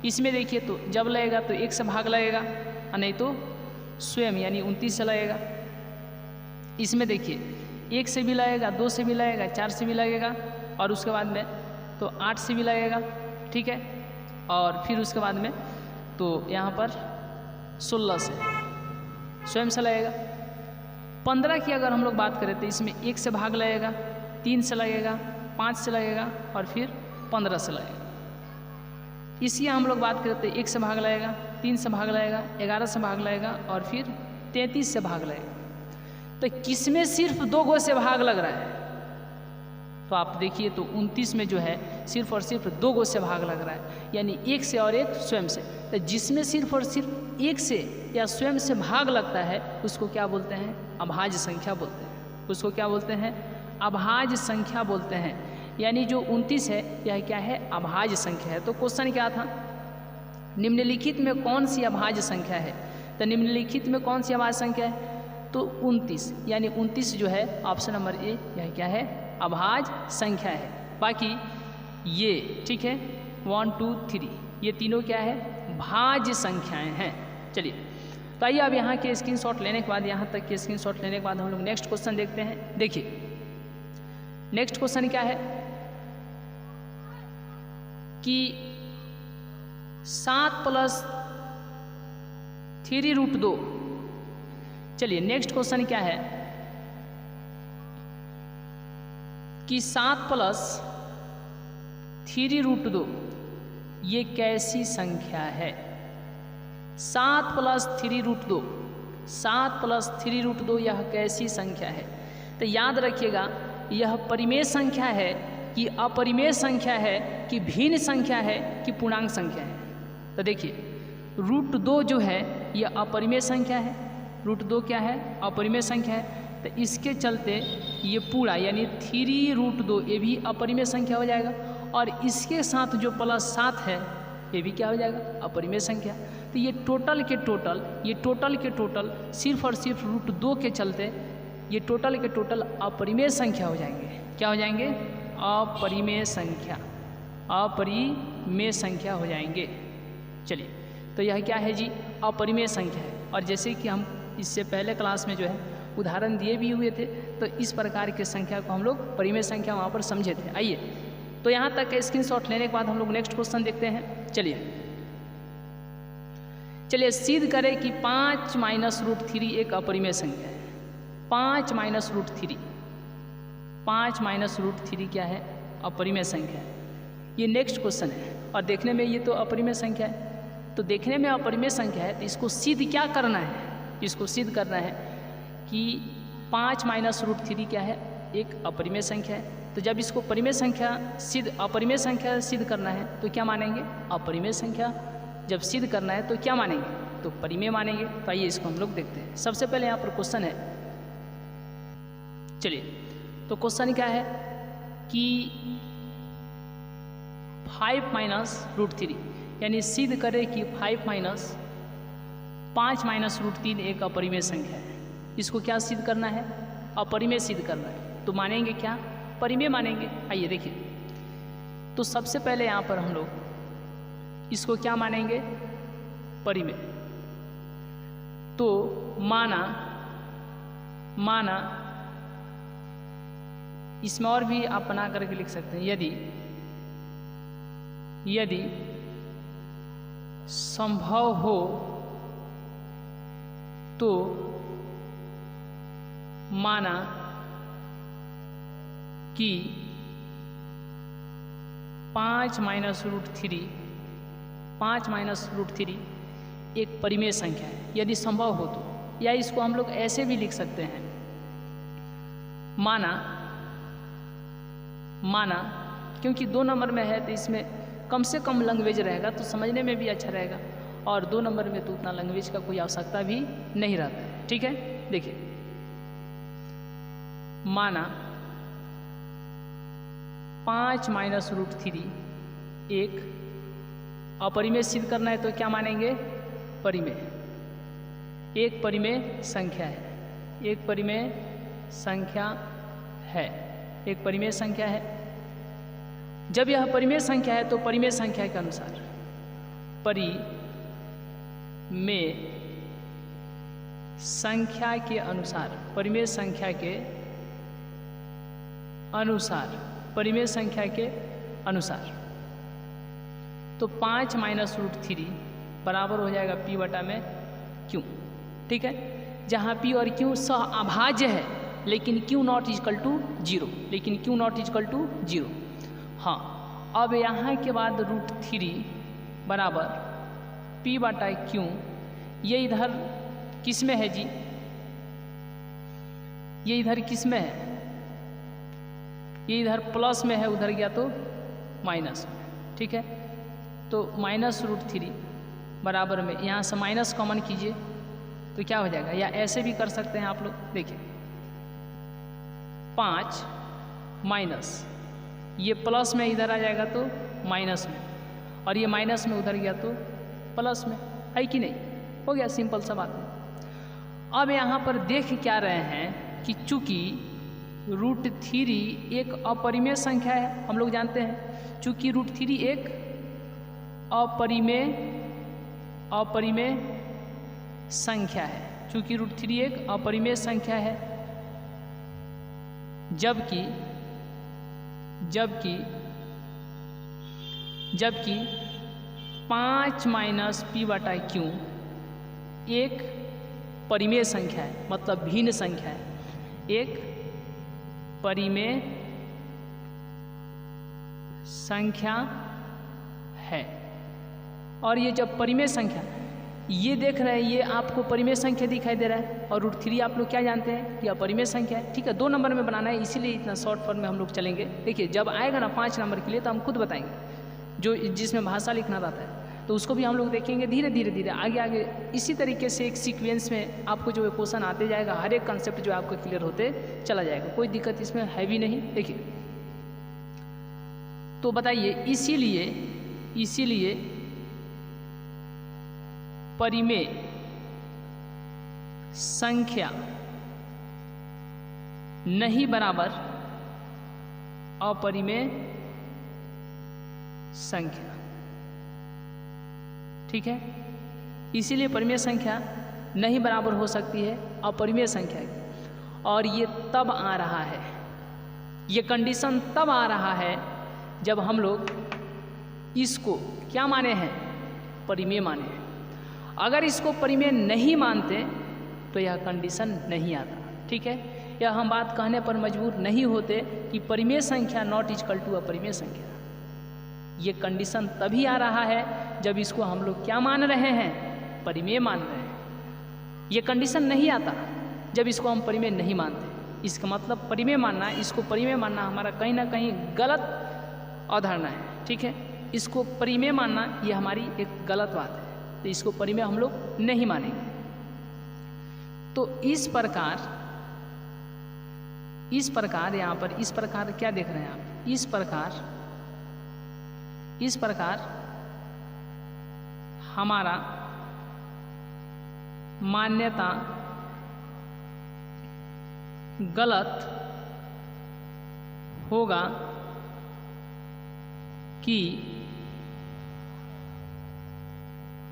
इसमें देखिए तो जब लगेगा तो 1 से भाग लगेगा और नहीं तो स्वयं यानी 29 से लगेगा। इसमें देखिए 1 से भी लगेगा, 2 से भी लगेगा, 4 से भी लगेगा और उसके बाद में तो 8 से भी लगेगा। ठीक है, और फिर उसके बाद में तो यहाँ पर 16 से स्वयं से लगेगा। 15 की अगर हम लोग बात करें तो इसमें 1 से भाग लगेगा, 3 से लगेगा, 5 से लगेगा और फिर 15 से लगेगा। इसी हम लोग बात करते हैं 1 से भाग लगेगा, 3 से भाग लगेगा, 11 से भाग लगेगा और फिर 33 से भाग लगेगा। तो किसमें सिर्फ 2 गो से भाग लग रहा है? तो आप देखिए तो 29 में जो है सिर्फ और सिर्फ 2 गो से भाग लग रहा है, यानी 1 से और 1 स्वयं से। तो जिसमें सिर्फ और सिर्फ 1 से या स्वयं से भाग लगता है उसको क्या बोलते हैं? अभाज्य संख्या बोलते हैं। उसको क्या बोलते हैं? अभाज्य संख्या बोलते हैं। यानी जो 29 है यह क्या है? अभाज्य संख्या है। तो क्वेश्चन क्या था? निम्नलिखित में कौन सी अभाज्य संख्या है। तो निम्नलिखित में कौन सी अभाज्य संख्या है? तो 29, यानी 29 जो है ऑप्शन नंबर ए यह क्या है? अभाज्य संख्या है। बाकी ये ठीक है 1 2 3 ये तीनों क्या है? भाज्य संख्याएं हैं। चलिए तो आइए अब यहाँ के स्क्रीनशॉट लेने के बाद, यहाँ तक के स्क्रीनशॉट लेने के बाद हम लोग नेक्स्ट क्वेश्चन देखते हैं। देखिए नेक्स्ट क्वेश्चन क्या है कि 7 + 3√2। चलिए नेक्स्ट क्वेश्चन क्या है कि 7 + 3√2 ये कैसी संख्या है। 7 + 3√2, 7 + 3√2 यह कैसी संख्या है। तो याद रखिएगा यह परिमेय संख्या है कि अपरिमेय संख्या है कि भिन्न संख्या है कि पूर्णांक संख्या है। तो देखिए √2 जो है यह अपरिमेय संख्या है। √2 क्या है? अपरिमेय संख्या है। तो इसके चलते ये पूरा यानी 3√2 ये भी अपरिमेय संख्या हो जाएगा, और इसके साथ जो +7 है ये भी क्या हो जाएगा, अपरिमेय संख्या। तो ये टोटल के टोटल सिर्फ और सिर्फ √2 के चलते ये टोटल के टोटल अपरिमेय संख्या हो जाएंगे। क्या हो जाएंगे, अपरिमेय संख्या हो जाएंगे। चलिए, तो यह क्या है जी, अपरिमेय संख्या है। और जैसे कि हम इससे पहले क्लास में जो है उदाहरण दिए भी हुए थे, तो इस प्रकार के संख्या को हम लोग परिमेय संख्या वहाँ पर समझे थे। आइए, तो यहाँ तक के स्क्रीनशॉट लेने के बाद हम लोग नेक्स्ट क्वेश्चन देखते हैं। चलिए सिद्ध करें कि 5 - √3 एक अपरिमेय संख्या है। 5 - √3 क्या है, अपरिमेय संख्या है। ये नेक्स्ट क्वेश्चन है, और देखने में ये तो अपरिमेय संख्या है, तो देखने में अपरिमेय संख्या है, तो इसको सिद्ध क्या करना है, इसको सिद्ध करना है कि 5 - √3 क्या है, एक अपरिमेय संख्या है। तो जब इसको अपरिमेय संख्या सिद्ध करना है तो क्या मानेंगे, अपरिमेय संख्या। जब सिद्ध करना है तो क्या मानेंगे, तो परिमेय मानेंगे। तो आइए इसको हम लोग देखते हैं। सबसे पहले यहाँ पर क्वेश्चन है, चलिए, तो क्वेश्चन क्या है कि 5 - √3 यानी सिद्ध करें कि 5 - √3 एक अपरिमेय संख्या है। इसको क्या सिद्ध करना है, अपरिमेय सिद्ध करना है। तो मानेंगे क्या, परिमेय मानेंगे। आइए देखिए, तो सबसे पहले यहाँ पर हम लोग इसको क्या मानेंगे, परिमेय। तो माना इसमें और भी आप बना करके लिख सकते हैं, यदि संभव हो तो माना कि 5 - √3 एक परिमेय संख्या है, यदि संभव हो तो। या इसको हम लोग ऐसे भी लिख सकते हैं, माना क्योंकि 2 नंबर में है तो इसमें कम से कम लैंग्वेज रहेगा तो समझने में भी अच्छा रहेगा, और 2 नंबर में तो उतना लैंग्वेज का कोई आवश्यकता भी नहीं रहता है। ठीक है, देखिए, माना 5 - √3 एक अपरिमेय सिद्ध करना है तो क्या मानेंगे, परिमेय। एक परिमेय संख्या है, एक परिमेय संख्या है। जब यह परिमेय संख्या है तो परिमेय संख्या के अनुसार परिमेय संख्या के अनुसार तो 5 - √3 बराबर हो जाएगा P/Q। ठीक है, जहाँ P और Q सहअभाज्य है, लेकिन Q ≠ 0। हाँ, अब यहाँ के बाद √3 बराबर P/Q। ये इधर किस में है जी, ये इधर किस में है, ये इधर प्लस में है, उधर गया तो माइनस में। ठीक है, तो -√3 बराबर में यहाँ से माइनस कॉमन कीजिए तो क्या हो जाएगा, या ऐसे भी कर सकते हैं आप लोग। देखिए, 5 माइनस ये प्लस में इधर आ जाएगा तो माइनस में, और ये माइनस में उधर गया तो प्लस में, है कि नहीं, हो गया, सिंपल सा बात है। अब यहाँ पर देख क्या रहे हैं कि चूँकि √3 एक अपरिमेय संख्या है, हम लोग जानते हैं, चूँकि √3 एक अपरिमेय संख्या है, चूँकि √3 एक अपरिमेय संख्या है, जबकि 5 - P/Q एक परिमेय संख्या है, मतलब भिन्न संख्या है, एक परिमेय संख्या है। और ये जब परिमेय संख्या, ये देख रहे हैं, ये आपको परिमेय संख्या दिखाई दे रहा है, और √3 आप लोग क्या जानते हैं कि अपरिमेय संख्या है। ठीक है, 2 नंबर में बनाना है, इसीलिए इतना शॉर्ट फॉर्म में हम लोग चलेंगे। देखिए, जब आएगा ना 5 नंबर के लिए तो हम खुद बताएंगे, जो जिसमें भाषा लिखना रहता है। तो उसको भी हम लोग देखेंगे धीरे धीरे धीरे आगे आगे। इसी तरीके से एक सीक्वेंस में आपको जो क्वेश्चन आते जाएगा, हर एक कंसेप्ट जो आपको क्लियर होते चला जाएगा, कोई दिक्कत इसमें है भी नहीं। देखिए तो बताइए, इसीलिए परिमेय संख्या नहीं बराबर अपरिमेय संख्या। ठीक है, इसीलिए परिमेय संख्या नहीं बराबर हो सकती है अपरिमेय संख्या की। और ये तब आ रहा है, ये कंडीशन तब आ रहा है जब हम लोग इसको क्या माने हैं, परिमेय माने हैं। अगर इसको परिमेय नहीं मानते तो यह कंडीशन नहीं आता। ठीक है, यह हम बात कहने पर मजबूर नहीं होते कि परिमेय संख्या नॉट इक्वल टू अपरिमेय संख्या। ये कंडीशन तभी आ रहा है जब इसको हम लोग क्या मान रहे हैं, परिमेय मान रहे हैं। ये कंडीशन नहीं आता जब इसको हम परिमेय नहीं मानते। इसका मतलब परिमेय मानना, इसको परिमेय मानना हमारा कहीं ना कहीं गलत अवधारणा है। ठीक है, इसको परिमेय मानना ये हमारी एक गलत बात है, तो इसको परिमेय हम लोग नहीं मानेंगे। तो इस प्रकार यहाँ पर इस प्रकार क्या देख रहे हैं आप, इस प्रकार हमारा मान्यता गलत होगा कि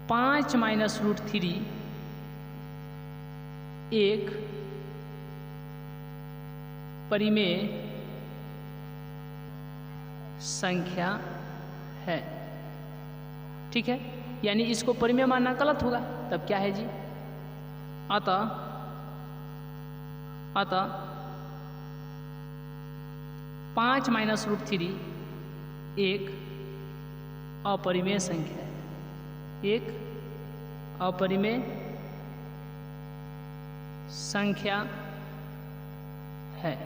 5 - √3 एक परिमेय संख्या है। ठीक है, यानी इसको परिमेय मानना गलत होगा। तब क्या है जी, अतः 5 - √3 एक अपरिमेय संख्या है, एक अपरिमेय संख्या है।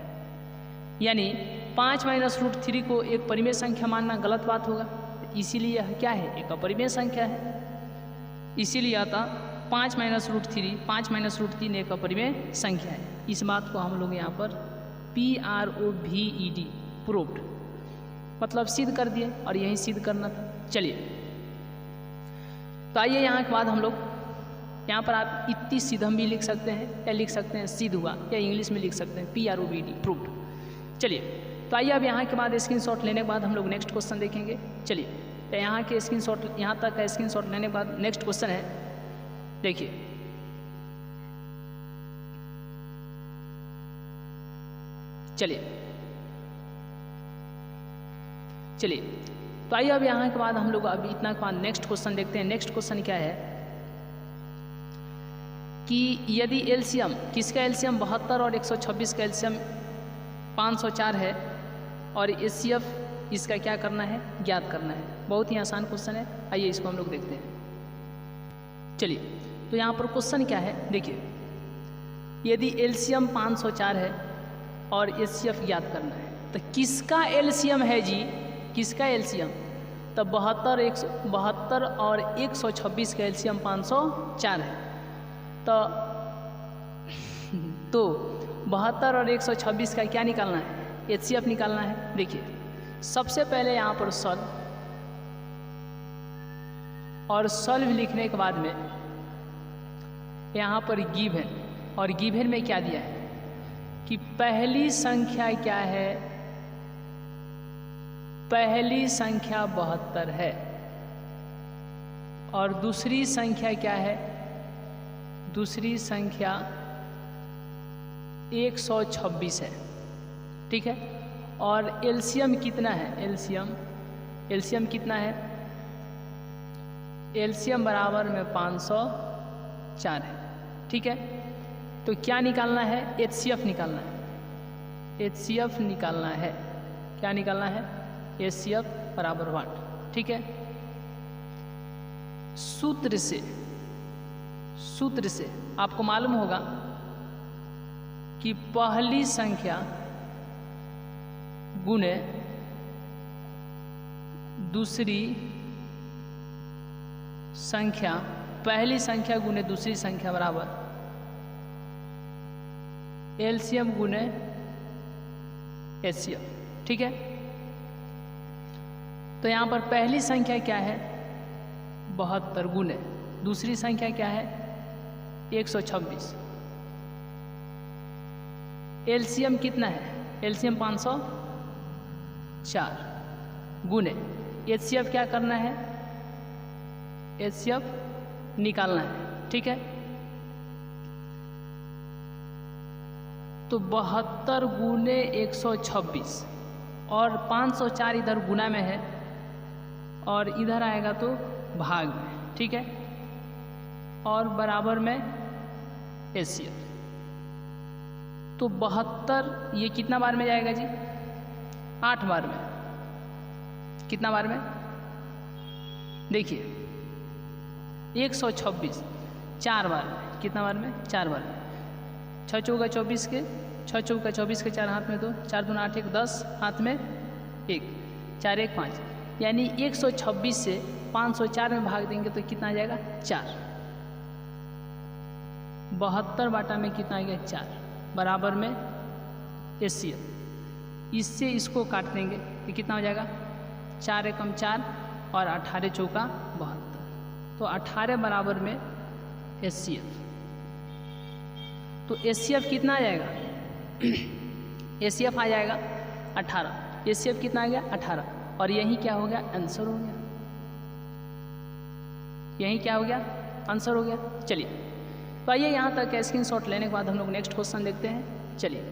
यानी 5 - √3 को एक परिमेय संख्या मानना गलत बात होगा, इसीलिए यह क्या है, एक अपरिमेय संख्या है। इसीलिए अतः 5 - √3 एक अपरिमेय संख्या है। इस बात को हम लोग यहाँ पर PROVED प्रूव्ड मतलब सिद्ध कर दिए, और यही सिद्ध करना था। चलिए तो आइए यहाँ के बाद हम लोग यहाँ पर आप इतनी सिद्धम भी लिख सकते हैं, या लिख सकते हैं सिद्ध हुआ, या इंग्लिश में लिख सकते हैं PROVED प्रूव्ड। चलिए तो आइए अब यहाँ के बाद स्क्रीनशॉट लेने के बाद हम लोग नेक्स्ट क्वेश्चन देखेंगे। चलिए तो यहाँ के स्क्रीनशॉट, यहाँ तक का स्क्रीनशॉट लेने के बाद नेक्स्ट क्वेश्चन है, देखिए चलिए तो आइए अब यहाँ के बाद हम लोग अभी इतना के बाद नेक्स्ट क्वेश्चन देखते हैं। नेक्स्ट क्वेश्चन क्या है कि यदि एलसीएम, किसका एलसीएम 72 और 126 का एलसीएम 504 है, और एचसीएफ इसका क्या करना है, ज्ञात करना है। बहुत ही आसान क्वेश्चन है, आइए इसको हम लोग देखते हैं। चलिए तो यहाँ पर क्वेश्चन क्या है, देखिए यदि एलसीएम 504 है और एचसीएफ ज्ञात करना है, तो किसका एलसीएम है जी, किसका एलसीएम, तो 72 और 126 का एलसीएम 504 है। तो 72 और 126 का क्या निकालना है, एचसीएफ निकालना है। देखिए सबसे पहले यहाँ पर सॉल्व, और सॉल्व लिखने के बाद में यहाँ पर गिवन, और गिवन में क्या दिया है कि पहली संख्या क्या है, पहली संख्या 72 है, और दूसरी संख्या क्या है, दूसरी संख्या 126 है। ठीक है, और एलसीएम कितना है, एलसीएम कितना है, एलसीएम बराबर में 504 है। ठीक है, तो क्या निकालना है, एचसीएफ निकालना है, एचसीएफ निकालना है। क्या निकालना है, एचसीएफ बराबर 1। ठीक है, सूत्र से आपको मालूम होगा कि पहली संख्या गुणे दूसरी संख्या, पहली संख्या गुने दूसरी संख्या बराबर एलसीएम गुने एचसीएफ। ठीक है, तो यहाँ पर पहली संख्या क्या है 72 गुने दूसरी संख्या क्या है 126। एलसीएम कितना है, एलसीएम 504 गुने एचसीएफ क्या करना है, एचसीएफ निकालना है। ठीक है, तो 72 गुने 126 और 504 इधर गुना में है और इधर आएगा तो भाग में। ठीक है, और बराबर में एचसीएफ। तो 72 ये कितना बार में जाएगा जी, 8 बार में। कितना बार में देखिए 126 4 बार में, कितना बार में 4 बार में। 6 चौका 24 के 6 चौका 24 के 4 हाथ में 2, 4 दूना 8 1 10 हाथ में 1, 4 1 5, यानी 126 से 504 में भाग देंगे तो कितना आ जाएगा 4। 72 बाटा में कितना आ गया 4 बराबर में एचसीएफ। इससे इसको काट देंगे तो कितना हो जाएगा 4 एकम 4 और 18 चौका 72, तो 18 बराबर में एचसीएफ। तो एचसीएफ कितना आ जाएगा एचसीएफ आ जाएगा 18। एचसीएफ कितना आ गया 18 और यही क्या हो गया आंसर हो गया, यही क्या हो गया आंसर हो गया। चलिए, तो आइए यहाँ तक स्क्रीनशॉट लेने के बाद हम लोग नेक्स्ट क्वेश्चन देखते हैं। चलिए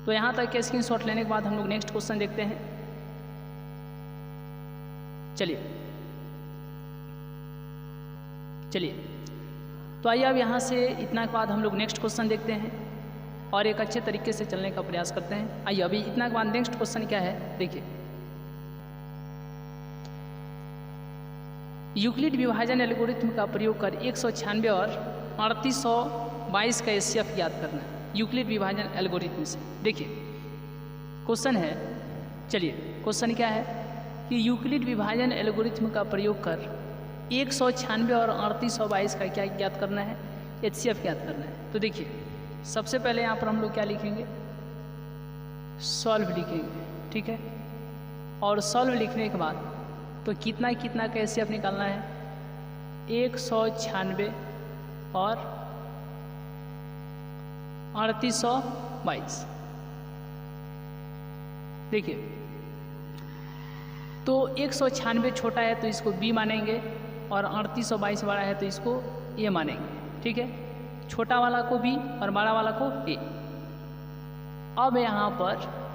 तो यहाँ तक स्क्रीनशॉट लेने के बाद हम लोग नेक्स्ट क्वेश्चन देखते हैं। चलिए तो आइए अब यहाँ से इतना के बाद हम लोग नेक्स्ट क्वेश्चन देखते हैं और एक अच्छे तरीके से चलने का प्रयास करते हैं। आइए अभी इतना के बाद नेक्स्ट क्वेश्चन क्या है देखिए। यूक्लिड विभाजन एल्गोरिथम का प्रयोग कर 196 और 3822 का एचसीएफ ज्ञात करना है यूक्लिड विभाजन एल्गोरिथम से। देखिए क्वेश्चन है, चलिए क्वेश्चन क्या है कि यूक्लिड विभाजन एल्गोरिथम का प्रयोग कर 196 और 3822 का क्या ज्ञात करना है, एचसीएफ ज्ञात करना है। तो देखिए सबसे पहले यहाँ पर हम लोग क्या लिखेंगे, सॉल्व लिखेंगे। ठीक है, और सॉल्व लिखने के बाद तो कितना कितना का एचसीएफ निकालना है 196 और 3822। देखिए तो 196 छोटा है तो इसको बी मानेंगे और 3822 बड़ा है तो इसको ए मानेंगे। ठीक है, छोटा वाला को बी और बड़ा वाला को ए। अब यहाँ पर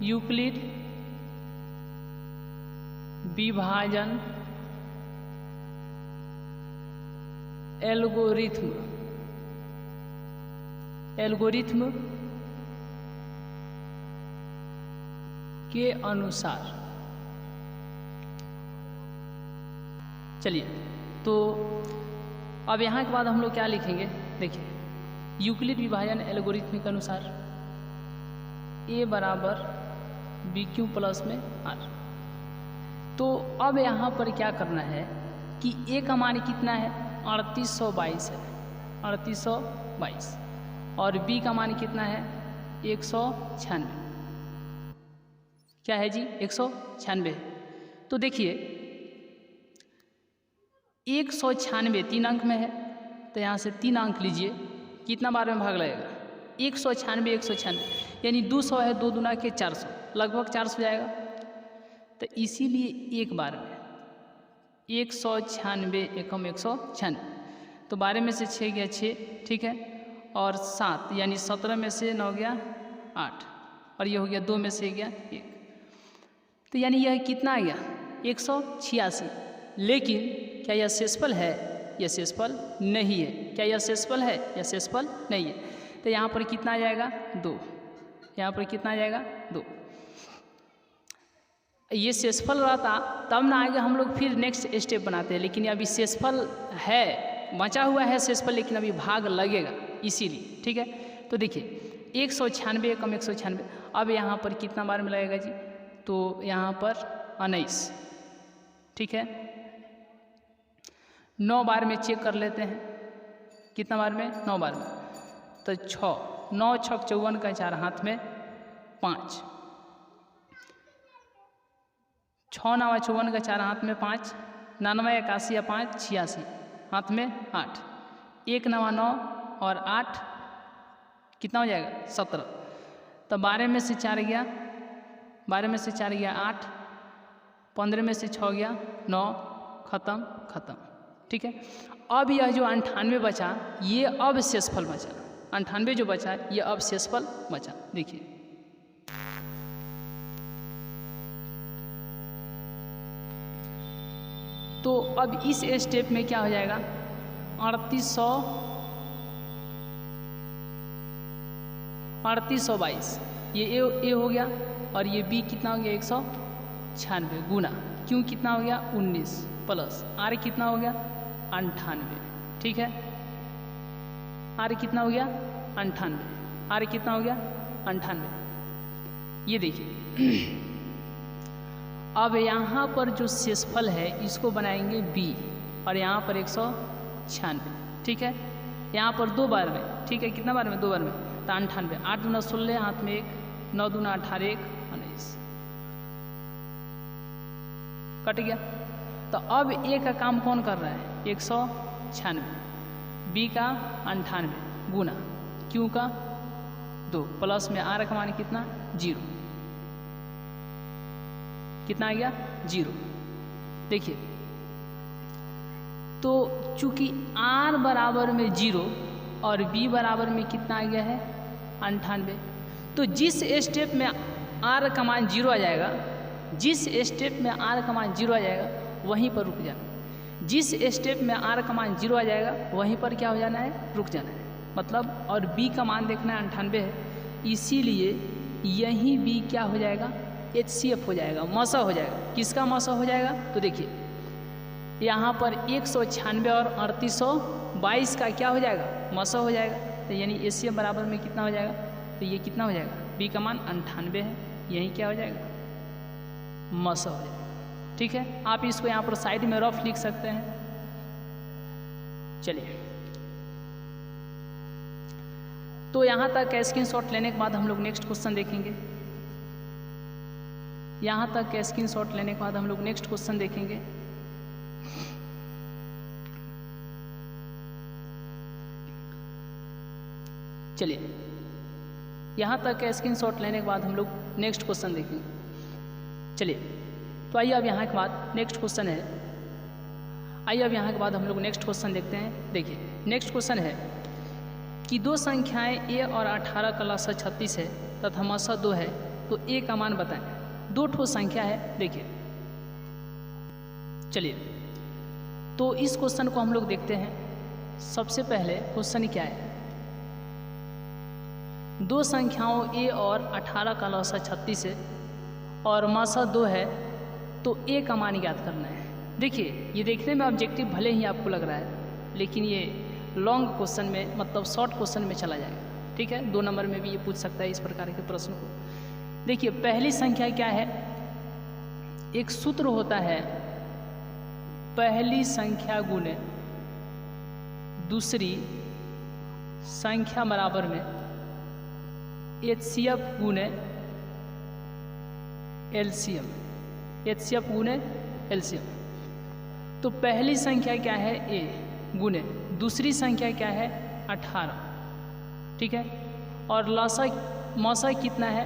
यूक्लिड विभाजन एल्गोरिथम के अनुसार, चलिए तो अब यहाँ के बाद हम लोग क्या लिखेंगे देखिए, यूक्लिड विभाजन एल्गोरिथम के अनुसार ए बराबर बी क्यू प्लस में आर। तो अब यहाँ पर क्या करना है कि ए का मान कितना है 3822 है, 3822 और बी का मान कितना है 196, क्या है जी 196। तो देखिए 196 3 अंक में है तो यहाँ से 3 अंक लीजिए, कितना बार में भाग लगेगा 196 196, यानी 200 है, 2 दूना के 400, लगभग 400 जाएगा। तो इसीलिए एक बार में 196 एकम 196, तो 12 में से 6 गया 6, ठीक है, और 7 यानी 17 में से 9 गया 8 और ये हो गया 2 में से गया 1, तो यानी यह कितना आ गया 186। लेकिन क्या यह शेषफल है, यह शेषफल नहीं है। क्या यह शेषफल है, यह शेषफल नहीं है। तो यहाँ पर कितना आ जाएगा 2, यहाँ पर कितना आ जाएगा 2। ये शेषफल रहता तब ना आगे हम लोग फिर नेक्स्ट स्टेप बनाते हैं, लेकिन अभी शेषफल है, बचा हुआ है शेषफल, लेकिन अभी भाग लगेगा। इसीलिए, ठीक है। तो देखिए 196 कम 196, अब यहाँ पर कितना बार में लगेगा जी, तो यहाँ पर 19, ठीक है। 9 बार में चेक कर लेते हैं, कितना बार में, 9 बार में, तो 6, 9 छक 54 का 4 हाथ में 5, 6 9 54 का 4 हाथ में 5, 99 81 या 5 86 हाथ में 8, 1 9 9 और 8 कितना हो जाएगा 17, तो 12 में से 4 गया, 12 में से 4 गया 8, 15 में से 6 गया 9, खत्म, ठीक है। अब यह जो 98 बचा, ये अब शेषफल बचा, 98 जो बचा ये अब शेषफल बचा। देखिए तो अब इस स्टेप में क्या हो जाएगा, 3822, ये ए हो गया और ये बी कितना हो गया 196 गुना, क्यों कितना हो गया 19 प्लस आर कितना हो गया 98, ठीक है। आर कितना हो गया 98, आर कितना हो गया 98। ये देखिए अब यहाँ पर जो शेषफल है इसको बनाएंगे बी और यहाँ पर 196, ठीक है। यहाँ पर 2 बार में, ठीक है, कितना बार में 2 बार में, तो 98, 8 दूना 16 हाथ में 1, 9 दूना 18 1 19 कट गया। तो अब ए का काम कौन कर रहा है 196, बी का 98 गुना क्यू का 2 प्लस में आर का मान कितना 0, कितना आ गया 0। देखिए तो चूंकि r बराबर में 0 और b बराबर में कितना आ गया है 98, तो जिस स्टेप में r का मान 0 आ जाएगा, जिस स्टेप में r का मान 0 आ जाएगा वहीं पर रुक जाना, जिस स्टेप में r का मान 0 आ जाएगा वहीं पर क्या हो जाना है, रुक जाना है। मतलब और b का मान देखना है 98 है, इसीलिए यही b क्या हो जाएगा HCF हो जाएगा, मसा हो जाएगा। किसका मसा हो जाएगा, तो देखिए यहाँ पर 196 और 3822 का क्या हो जाएगा मसा हो जाएगा, तो यानी HCF बराबर में कितना हो जाएगा, तो ये कितना हो जाएगा, b का मान 98 है, यही क्या हो जाएगा मसा हो जाएगा, ठीक है। आप इसको यहाँ पर साइड में रफ लिख सकते हैं। चलिए तो यहाँ तक का स्क्रीनशॉट लेने के बाद हम लोग नेक्स्ट क्वेश्चन देखेंगे। यहाँ तक का स्क्रीनशॉट लेने के बाद हम लोग नेक्स्ट क्वेश्चन देखेंगे। चलिए यहाँ तक का स्क्रीनशॉट लेने के बाद हम लोग नेक्स्ट क्वेश्चन देखेंगे। चलिए तो आइए अब यहाँ के बाद नेक्स्ट क्वेश्चन है, आइए अब यहाँ के बाद हम लोग नेक्स्ट क्वेश्चन देखते हैं। देखिए नेक्स्ट क्वेश्चन है कि 2 संख्याएं a और 18 का लसा 36 है तथा मसा 2 है, तो a का मान बताएं। 2 ठो संख्या है। देखिए चलिए तो इस क्वेश्चन को हम लोग देखते हैं। सबसे पहले क्वेश्चन क्या है, 2 संख्याओं a और 18 का लसा 36 है और मसा 2 है, तो a का मान ज्ञात करना है। देखिए ये देखने में ऑब्जेक्टिव भले ही आपको लग रहा है, लेकिन ये लॉन्ग क्वेश्चन में मतलब शॉर्ट क्वेश्चन में चला जाएगा, ठीक है। 2 नंबर में भी ये पूछ सकता है इस प्रकार के प्रश्न को। देखिए पहली संख्या क्या है, एक सूत्र होता है पहली संख्या गुने दूसरी संख्या बराबर में HCF गुने LCM, HCF गुने LCM। तो पहली संख्या क्या है a गुने दूसरी संख्या क्या है 18, ठीक है। और लसा मसा कितना है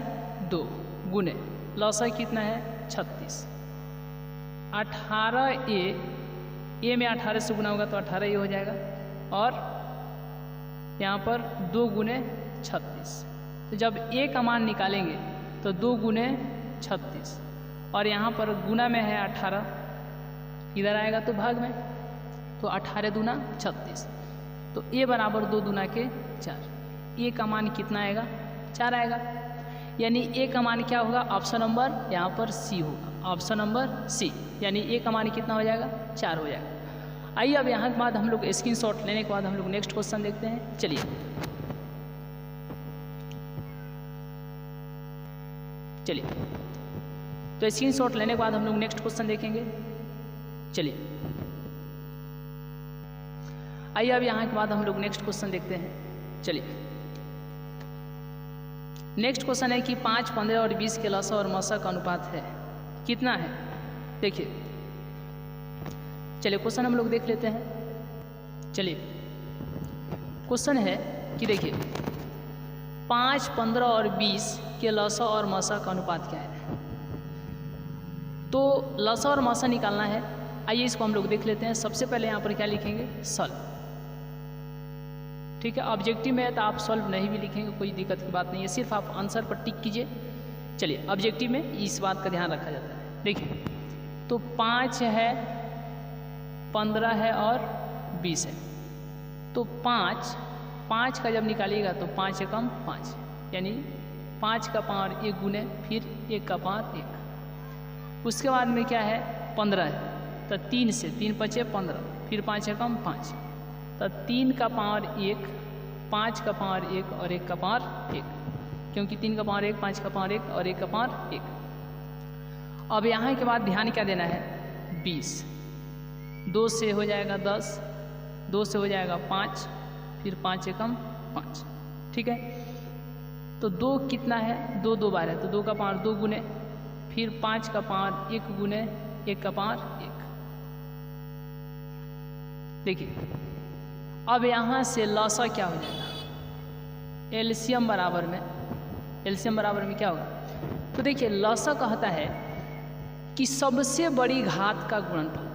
2 गुने लसा कितना है 36। 18 a में 18 से गुना होगा तो 18 a हो जाएगा, और यहाँ पर 2 गुने 36। तो जब a का मान निकालेंगे तो 2 गुने 36 और यहाँ पर गुना में है 18, इधर आएगा तो भाग में, तो 18 दूना 36, तो a बराबर 2 दूना के 4। a का मान कितना आएगा 4 आएगा, यानी a का मान क्या होगा, ऑप्शन नंबर यहाँ पर C होगा, ऑप्शन नंबर C, यानी a का मान कितना हो जाएगा 4 हो जाएगा। आइए अब यहाँ के बाद हम लोग स्क्रीनशॉट लेने के बाद हम लोग नेक्स्ट क्वेश्चन देखते हैं। चलिए तो स्क्रीनशॉट लेने के बाद हम लोग नेक्स्ट क्वेश्चन देखेंगे। चलिए आइए अब यहाँ के बाद हम लोग नेक्स्ट क्वेश्चन देखते हैं। चलिए नेक्स्ट क्वेश्चन है कि 5, 15 और 20 के लसा और मसा का अनुपात है कितना है। देखिए चलिए क्वेश्चन हम लोग देख लेते हैं। चलिए क्वेश्चन है कि देखिए 5, 15 और 20 के लसा और मसा का अनुपात क्या है। तो लसा और मसा निकालना है। आइए इसको हम लोग देख लेते हैं। सबसे पहले यहाँ पर क्या लिखेंगे, सॉल्व। ठीक है, ऑब्जेक्टिव में है तो आप सॉल्व नहीं भी लिखेंगे, कोई दिक्कत की बात नहीं है, सिर्फ आप आंसर पर टिक कीजिए। चलिए ऑब्जेक्टिव में इस बात का ध्यान रखा जाता है। देखिए तो 5 है, 15 है और 20 है। तो 5 का जब निकालिएगा तो 5 एकम 5, यानी 5 का पावर 1 गुने फिर 1 का पावर 1। उसके बाद में क्या है, 15 है तो 3 से 3 × 5 = 15, फिर 5 एकम 5, तो 3 का पावर 1, 5 का पावर 1 और 1 का पावर 1, क्योंकि 3 का पावर 1, 5 का पावर 1 और 1 का पावर 1। अब यहाँ के बाद ध्यान क्या देना है, 20, 2 से हो जाएगा 10, 2 से हो जाएगा 5, फिर 5 एकम 5। ठीक है, तो 2 कितना है, 2 2 बार है तो 2 का पावर 2 गुने, फिर 5 का पावर 1 गुने 1 का पावर 1। देखिए अब यहाँ से लसा क्या हो जाएगा, एलसीएम बराबर में क्या होगा। तो देखिए लसा कहता है कि सबसे बड़ी घात का गुणनफल,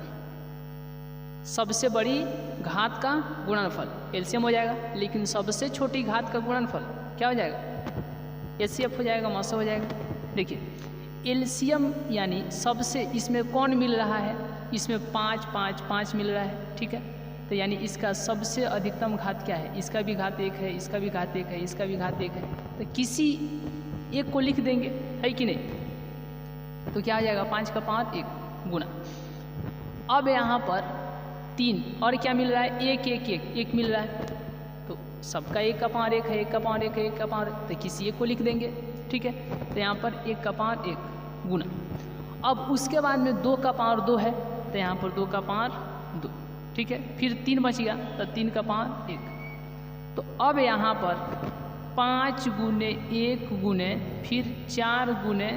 सबसे बड़ी घात का गुणनफल एलसीएम हो जाएगा, लेकिन सबसे छोटी घात का गुणनफल क्या हो जाएगा, एचसीएफ हो जाएगा, मसा हो जाएगा। देखिए एलसीएम यानी सबसे, इसमें कौन मिल रहा है, इसमें 5 5 5 मिल रहा है। ठीक है, तो यानी इसका सबसे अधिकतम घात क्या है, इसका भी घात 1 है, इसका भी घात 1 है, इसका भी घात 1 है, तो किसी एक को लिख देंगे, है कि नहीं। तो क्या आ जाएगा, 5 का पावर 1 गुना। अब यहाँ पर 3 और क्या मिल रहा है, 1 1 1 1 मिल रहा है, तो सबका 1 का पावर 1 है, 1 का पावर 1 है, 1 का पावर, तो किसी एक को लिख देंगे। ठीक है, तो यहाँ पर 1 का पावर 1 गुना। अब उसके बाद में 2 का पावर 2 है, तो यहाँ पर 2 का पावर 2। ठीक है, फिर 3 बच गया तो 3 का पावर 1। तो अब यहाँ पर 5 गुने 1 गुने फिर 4 गुने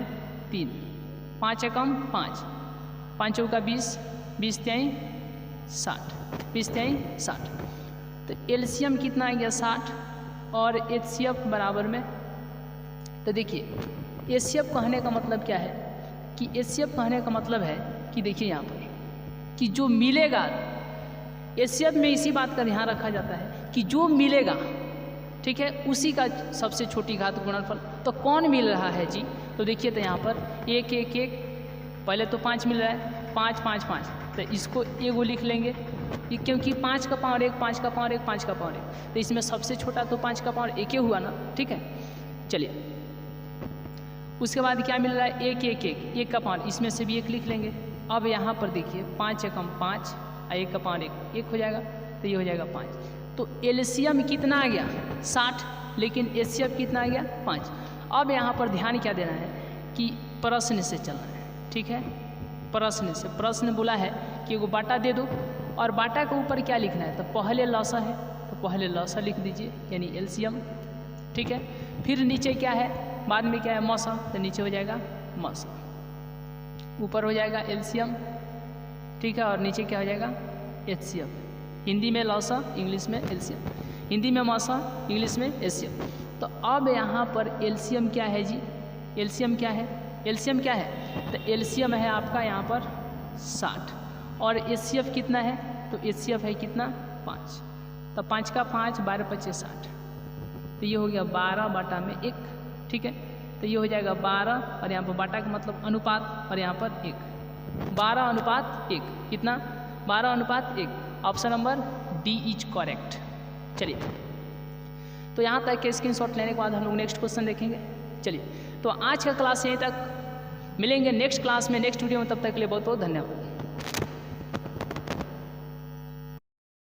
3, 5 एकम 5, 5 चौका 20, 20 3 60, 20 3 60। तो एलसीएम कितना आ गया 60 और एचसीएफ बराबर में। तो देखिए एचसीएफ कहने का मतलब क्या है कि एचसीएफ कहने का मतलब है कि देखिए यहाँ पर कि जो मिलेगा, एचसीएफ में इसी बात का ध्यान रखा जाता है कि जो मिलेगा, ठीक है, उसी का सबसे छोटी घात गुणनफल। तो कौन मिल रहा है जी, तो देखिए तो यहाँ पर 1 1 1, पहले तो 5 मिल रहा है, 5 5 5, तो इसको एगो लिख लेंगे, क्योंकि 5 का पावर 1, 5 का पावर 1, 5 का पावर 1, तो इसमें सबसे छोटा तो 5 का पावर 1 हुआ ना। ठीक है, चलिए उसके बाद क्या मिल रहा है, 1 1 1, 1 का पावर, इसमें से भी 1 लिख लेंगे। अब यहाँ पर देखिए 5 एकम 5 और 1 का पावर 1 हो जाएगा, तो ये हो जाएगा 5। तो एलसीएम कितना आ गया 60, लेकिन एचसीएफ कितना आ गया 5। अब यहाँ पर ध्यान क्या देना है कि प्रश्न से चलना है। ठीक है, प्रश्न से, प्रश्न बोला है कि एगो बाटा दे दो और बाटा के ऊपर क्या लिखना है, तो पहले लसा है तो पहले लसा लिख दीजिए, यानी एलसीएम। ठीक है, फिर नीचे क्या है, बाद में क्या है मसा, तो नीचे हो जाएगा मसा, ऊपर हो जाएगा एलसीएम। ठीक है, और नीचे क्या हो जाएगा एचसीएफ। हिंदी में लसा, इंग्लिश में एलसीएम, हिंदी में मसा, इंग्लिश में एचसीएफ। तो अब यहाँ पर एलसीएम क्या है जी, एलसीएम क्या है, एलसीएम क्या है, तो एलसीएम है आपका यहाँ पर 60 और एचसीएफ कितना है, तो एचसीएफ है कितना 5, तो 5 का 5, 12 5 60, तो ये हो गया 12 बटा में 1। ठीक है, तो ये हो जाएगा 12 और यहाँ पर बाटा का मतलब अनुपात, और यहाँ पर 1, 12:1, कितना 12:1। Option number D is correct. चलिए तो यहाँ तक के स्क्रीनशॉट लेने के बाद हम लोग नेक्स्ट क्वेश्चन देखेंगे। चलिए तो आज का क्लास यहीं तक, मिलेंगे नेक्स्ट क्लास में, नेक्स्ट वीडियो में, तब तक के लिए बहुत बहुत धन्यवाद।